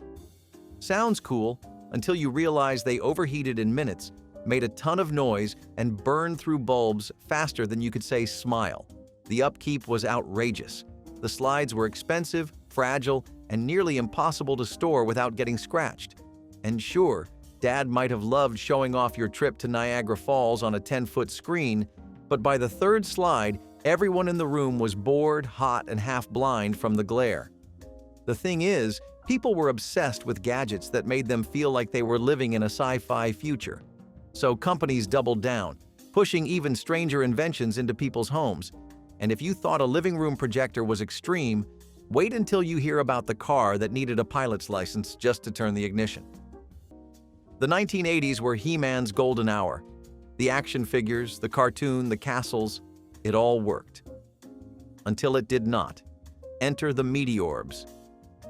Sounds cool until you realize they overheated in minutes, made a ton of noise, and burned through bulbs faster than you could say smile. The upkeep was outrageous. The slides were expensive, fragile, and nearly impossible to store without getting scratched. And sure, Dad might have loved showing off your trip to Niagara Falls on a 10-foot screen, but by the third slide, everyone in the room was bored, hot, and half-blind from the glare. The thing is, people were obsessed with gadgets that made them feel like they were living in a sci-fi future. So companies doubled down, pushing even stranger inventions into people's homes. And if you thought a living room projector was extreme, wait until you hear about the car that needed a pilot's license just to turn the ignition. The 1980s were He-Man's golden hour. The action figures, the cartoon, the castles, it all worked. Until it did not. Enter the Meteorbs.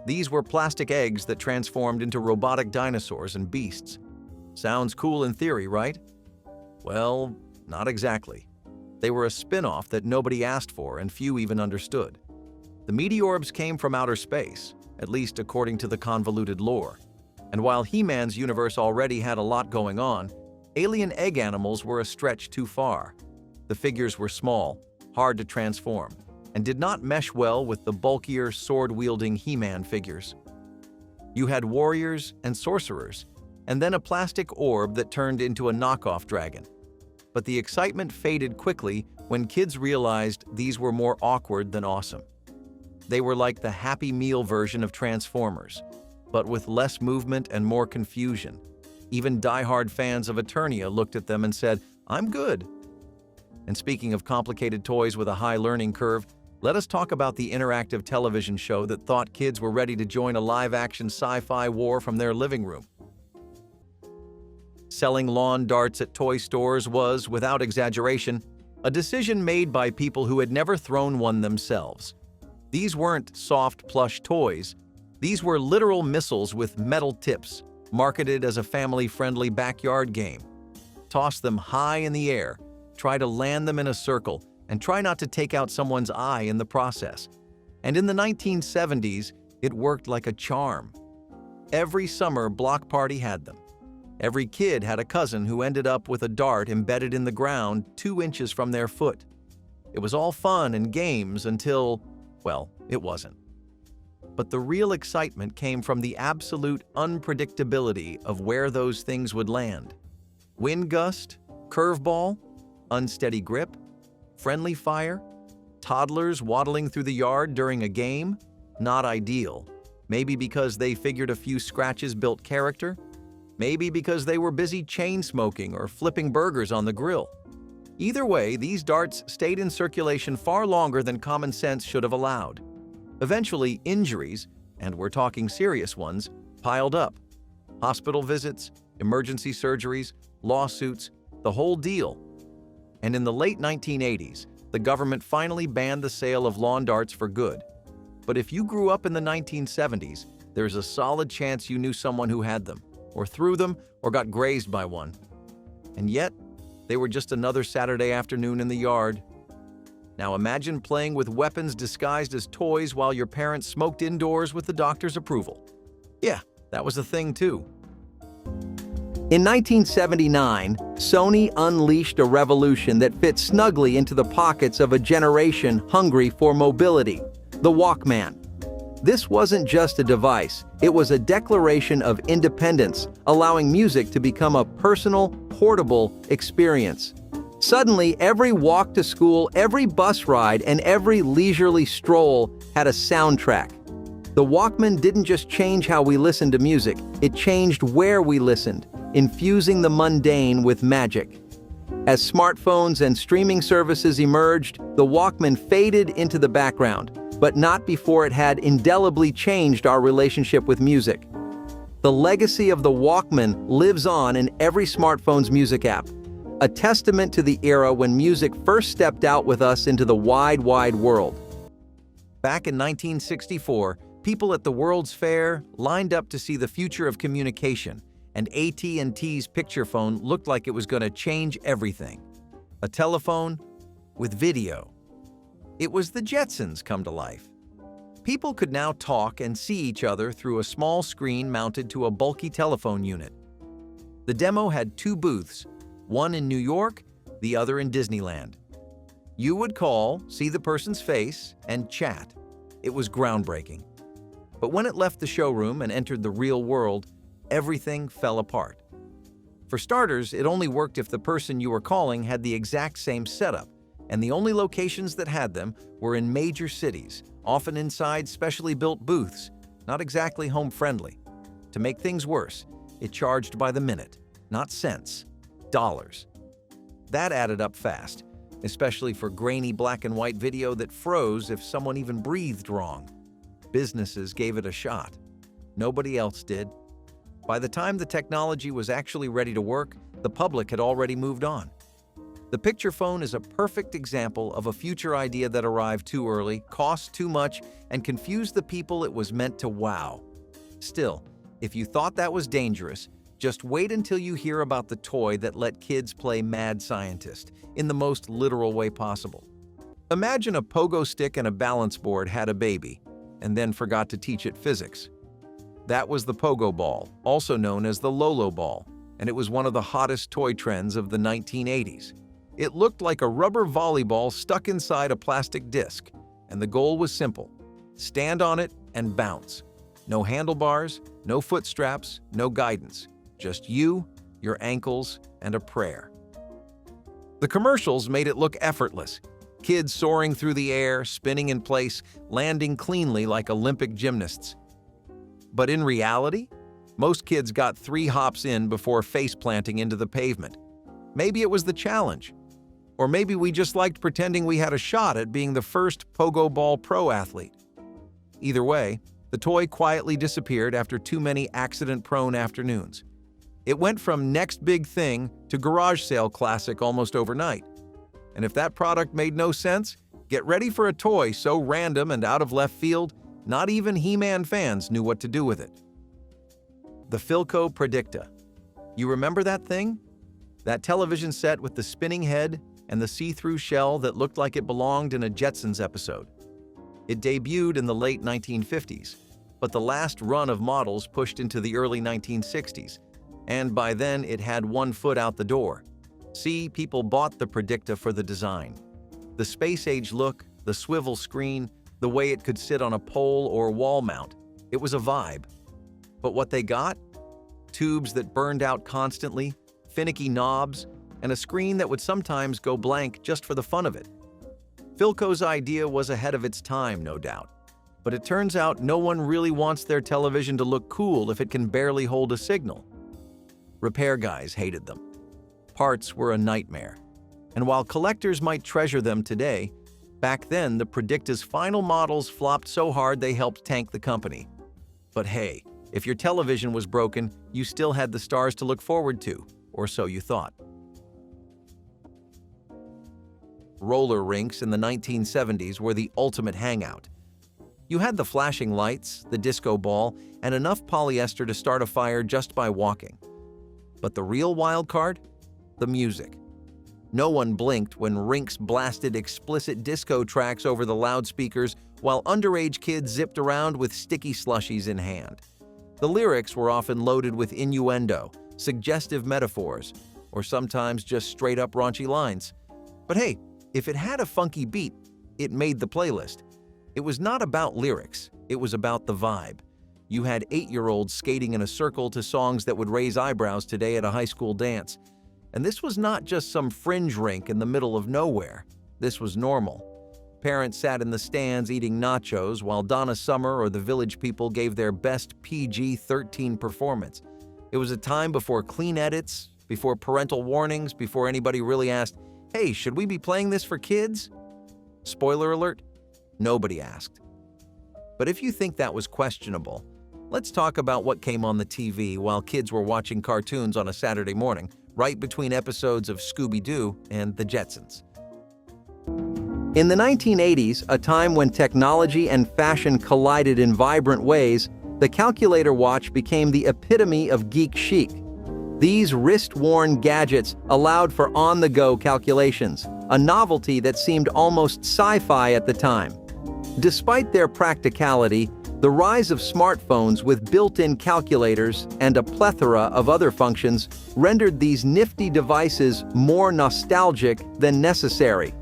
These were plastic eggs that transformed into robotic dinosaurs and beasts. Sounds cool in theory, right? Well, not exactly. They were a spin-off that nobody asked for and few even understood. The Meteorbs came from outer space, at least according to the convoluted lore. And while He-Man's universe already had a lot going on, alien egg animals were a stretch too far. The figures were small, hard to transform, and did not mesh well with the bulkier, sword-wielding He-Man figures. You had warriors and sorcerers, and then a plastic orb that turned into a knockoff dragon. But the excitement faded quickly when kids realized these were more awkward than awesome. They were like the Happy Meal version of Transformers, but with less movement and more confusion. Even die-hard fans of Eternia looked at them and said, "I'm good." And speaking of complicated toys with a high learning curve, let us talk about the interactive television show that thought kids were ready to join a live-action sci-fi war from their living room. Selling lawn darts at toy stores was, without exaggeration, a decision made by people who had never thrown one themselves. These weren't soft plush toys. These were literal missiles with metal tips, marketed as a family-friendly backyard game. Toss them high in the air, try to land them in a circle, and try not to take out someone's eye in the process. And in the 1970s, it worked like a charm. Every summer, Block Party had them. Every kid had a cousin who ended up with a dart embedded in the ground 2 inches from their foot. It was all fun and games until, well, it wasn't. But the real excitement came from the absolute unpredictability of where those things would land. Wind gust, curveball, unsteady grip, friendly fire, toddlers waddling through the yard during a game? Not ideal. Maybe because they figured a few scratches built character? Maybe because they were busy chain smoking or flipping burgers on the grill. Either way, these darts stayed in circulation far longer than common sense should have allowed. Eventually, injuries, and we're talking serious ones, piled up. Hospital visits, emergency surgeries, lawsuits, the whole deal. And in the late 1980s, the government finally banned the sale of lawn darts for good. But if you grew up in the 1970s, there's a solid chance you knew someone who had them, or threw them, or got grazed by one. And yet, they were just another Saturday afternoon in the yard. Now imagine playing with weapons disguised as toys while your parents smoked indoors with the doctor's approval. Yeah, that was a thing too. In 1979, Sony unleashed a revolution that fit snugly into the pockets of a generation hungry for mobility: the Walkman. This wasn't just a device, it was a declaration of independence, allowing music to become a personal, portable experience. Suddenly, every walk to school, every bus ride, and every leisurely stroll had a soundtrack. The Walkman didn't just change how we listened to music, it changed where we listened, infusing the mundane with magic. As smartphones and streaming services emerged, the Walkman faded into the background, but not before it had indelibly changed our relationship with music. The legacy of the Walkman lives on in every smartphone's music app, a testament to the era when music first stepped out with us into the wide, wide world. Back in 1964, people at the World's Fair lined up to see the future of communication, and AT&T's picture phone looked like it was going to change everything. A telephone with video. It was the Jetsons come to life. People could now talk and see each other through a small screen mounted to a bulky telephone unit. The demo had two booths, one in New York, the other in Disneyland. You would call, see the person's face, and chat. It was groundbreaking. But when it left the showroom and entered the real world, everything fell apart. For starters, it only worked if the person you were calling had the exact same setup, and the only locations that had them were in major cities, often inside specially built booths, not exactly home-friendly. To make things worse, it charged by the minute, not cents, dollars. That added up fast, especially for grainy black and white video that froze if someone even breathed wrong. Businesses gave it a shot. Nobody else did. By the time the technology was actually ready to work, the public had already moved on. The picture phone is a perfect example of a future idea that arrived too early, cost too much, and confused the people it was meant to wow. Still, if you thought that was dangerous, just wait until you hear about the toy that let kids play mad scientist, in the most literal way possible. Imagine a pogo stick and a balance board had a baby, and then forgot to teach it physics. That was the pogo ball, also known as the Lolo ball, and it was one of the hottest toy trends of the 1980s. It looked like a rubber volleyball stuck inside a plastic disc, and the goal was simple: stand on it and bounce. No handlebars, no foot straps, no guidance. Just you, your ankles, and a prayer. The commercials made it look effortless. Kids soaring through the air, spinning in place, landing cleanly like Olympic gymnasts. But in reality, most kids got 3 hops in before face planting into the pavement. Maybe it was the challenge. Or maybe we just liked pretending we had a shot at being the first pogo ball pro athlete. Either way, the toy quietly disappeared after too many accident-prone afternoons. It went from next big thing to garage sale classic almost overnight. And if that product made no sense, get ready for a toy so random and out of left field, not even He-Man fans knew what to do with it. The Philco Predicta. You remember that thing? That television set with the spinning head and the see-through shell that looked like it belonged in a Jetsons episode. It debuted in the late 1950s, but the last run of models pushed into the early 1960s, and by then it had one foot out the door. See, people bought the Predicta for the design. The space-age look, the swivel screen, the way it could sit on a pole or wall mount. It was a vibe. But what they got? Tubes that burned out constantly, finicky knobs, and a screen that would sometimes go blank just for the fun of it. Philco's idea was ahead of its time, no doubt. But it turns out no one really wants their television to look cool if it can barely hold a signal. Repair guys hated them. Parts were a nightmare. And while collectors might treasure them today, back then the Predicta's final models flopped so hard they helped tank the company. But hey, if your television was broken, you still had the stars to look forward to, or so you thought. roller rinks in the 1970s were the ultimate hangout. You had the flashing lights, the disco ball, and enough polyester to start a fire just by walking. But the real wild card? The music. No one blinked when rinks blasted explicit disco tracks over the loudspeakers while underage kids zipped around with sticky slushies in hand. The lyrics were often loaded with innuendo, suggestive metaphors, or sometimes just straight-up raunchy lines. But hey, if it had a funky beat, it made the playlist. It was not about lyrics, it was about the vibe. You had 8-year-olds skating in a circle to songs that would raise eyebrows today at a high school dance. And this was not just some fringe rink in the middle of nowhere. This was normal. Parents sat in the stands eating nachos while Donna Summer or the Village People gave their best PG-13 performance. It was a time before clean edits, before parental warnings, before anybody really asked, "Hey, should we be playing this for kids?" Spoiler alert, nobody asked. But if you think that was questionable, let's talk about what came on the TV while kids were watching cartoons on a Saturday morning, right between episodes of Scooby-Doo and The Jetsons. In the 1980s, a time when technology and fashion collided in vibrant ways, the calculator watch became the epitome of geek chic. These wrist-worn gadgets allowed for on-the-go calculations, a novelty that seemed almost sci-fi at the time. Despite their practicality, the rise of smartphones with built-in calculators and a plethora of other functions rendered these nifty devices more nostalgic than necessary.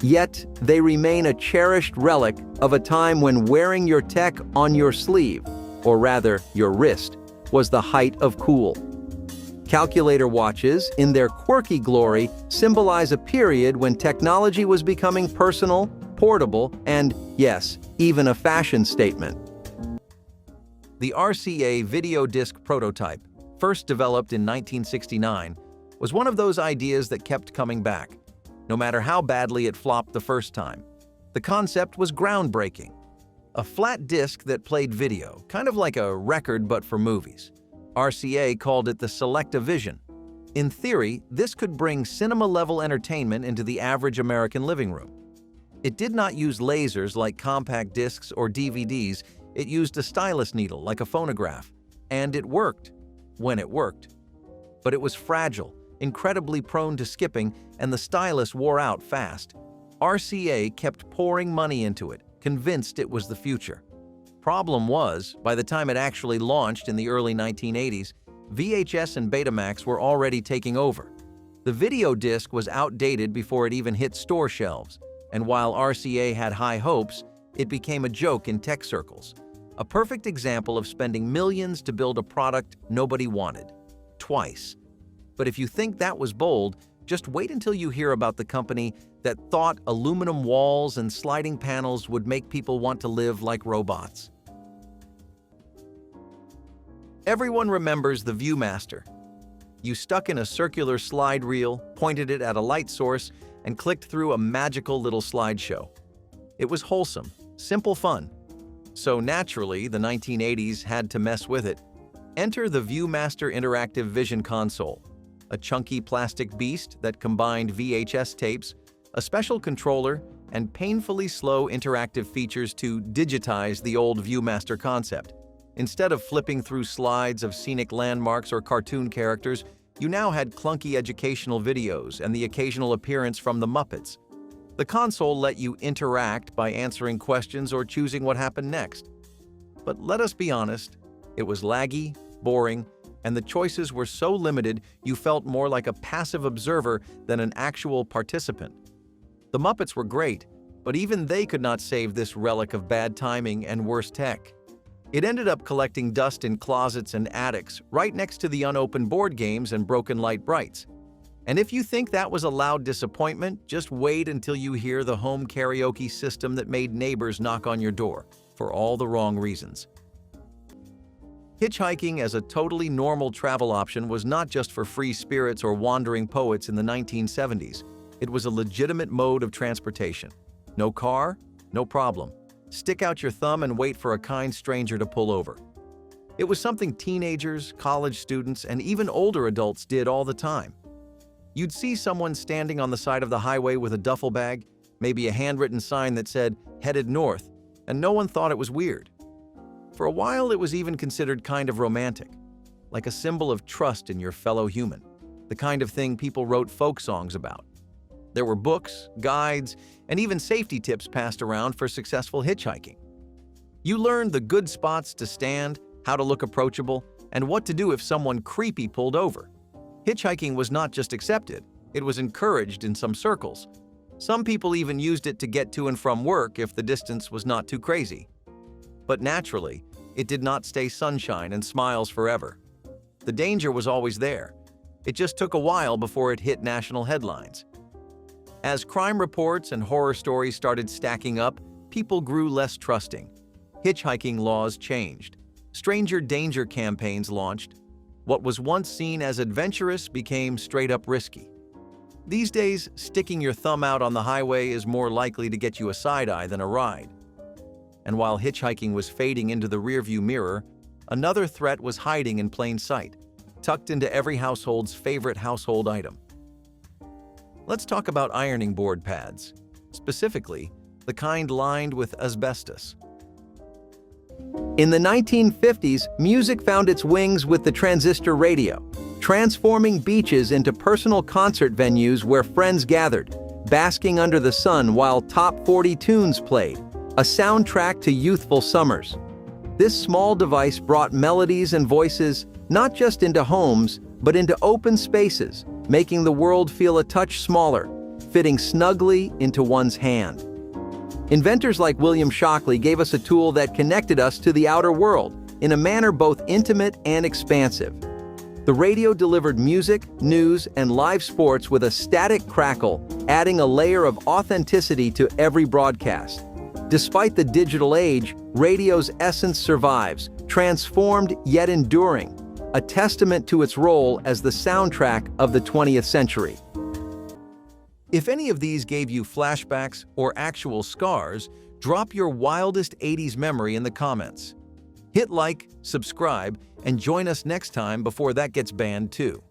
Yet, they remain a cherished relic of a time when wearing your tech on your sleeve, or rather, your wrist, was the height of cool. Calculator watches, in their quirky glory, symbolize a period when technology was becoming personal, portable, and, yes, even a fashion statement. The RCA video disc prototype, first developed in 1969, was one of those ideas that kept coming back, no matter how badly it flopped the first time. The concept was groundbreaking. A flat disc that played video, kind of like a record but for movies. RCA called it the Select-A-Vision. In theory, this could bring cinema-level entertainment into the average American living room. It did not use lasers like compact discs or DVDs, it used a stylus needle like a phonograph. And it worked, when it worked. But it was fragile, incredibly prone to skipping, and the stylus wore out fast. RCA kept pouring money into it, convinced it was the future. Problem was, by the time it actually launched in the early 1980s, VHS and Betamax were already taking over. The video disc was outdated before it even hit store shelves, and while RCA had high hopes, it became a joke in tech circles. A perfect example of spending millions to build a product nobody wanted. Twice. But if you think that was bold, just wait until you hear about the company that thought aluminum walls and sliding panels would make people want to live like robots. Everyone remembers the Viewmaster. You stuck in a circular slide reel, pointed it at a light source, and clicked through a magical little slideshow. It was wholesome, simple fun. So naturally, the 1980s had to mess with it. Enter the Viewmaster Interactive Vision Console, a chunky plastic beast that combined VHS tapes, a special controller, and painfully slow interactive features to digitize the old Viewmaster concept. Instead of flipping through slides of scenic landmarks or cartoon characters, you now had clunky educational videos and the occasional appearance from the Muppets. The console let you interact by answering questions or choosing what happened next. But let us be honest, it was laggy, boring, and the choices were so limited you felt more like a passive observer than an actual participant. The Muppets were great, but even they could not save this relic of bad timing and worse tech. It ended up collecting dust in closets and attics, right next to the unopened board games and broken light brights. And if you think that was a loud disappointment, just wait until you hear the home karaoke system that made neighbors knock on your door, for all the wrong reasons. Hitchhiking as a totally normal travel option was not just for free spirits or wandering poets in the 1970s. It was a legitimate mode of transportation. No car? No problem. Stick out your thumb and wait for a kind stranger to pull over. It was something teenagers, college students, and even older adults did all the time. You'd see someone standing on the side of the highway with a duffel bag, maybe a handwritten sign that said, "Headed north," and no one thought it was weird. For a while, it was even considered kind of romantic, like a symbol of trust in your fellow human, the kind of thing people wrote folk songs about. There were books, guides, and even safety tips passed around for successful hitchhiking. You learned the good spots to stand, how to look approachable, and what to do if someone creepy pulled over. Hitchhiking was not just accepted, it was encouraged in some circles. Some people even used it to get to and from work if the distance was not too crazy. But naturally, it did not stay sunshine and smiles forever. The danger was always there. It just took a while before it hit national headlines. As crime reports and horror stories started stacking up, people grew less trusting. Hitchhiking laws changed. Stranger danger campaigns launched. What was once seen as adventurous became straight-up risky. These days, sticking your thumb out on the highway is more likely to get you a side-eye than a ride. And while hitchhiking was fading into the rearview mirror, another threat was hiding in plain sight, tucked into every household's favorite household item. Let's talk about ironing board pads, specifically the kind lined with asbestos. In the 1950s, music found its wings with the transistor radio, transforming beaches into personal concert venues where friends gathered, basking under the sun while top 40 tunes played, a soundtrack to youthful summers. This small device brought melodies and voices not just into homes, but into open spaces, making the world feel a touch smaller, fitting snugly into one's hand. Inventors like William Shockley gave us a tool that connected us to the outer world in a manner both intimate and expansive. The radio delivered music, news, and live sports with a static crackle, adding a layer of authenticity to every broadcast. Despite the digital age, radio's essence survives, transformed yet enduring, a testament to its role as the soundtrack of the 20th century. If any of these gave you flashbacks or actual scars, drop your wildest 80s memory in the comments. Hit like, subscribe, and join us next time before that gets banned too.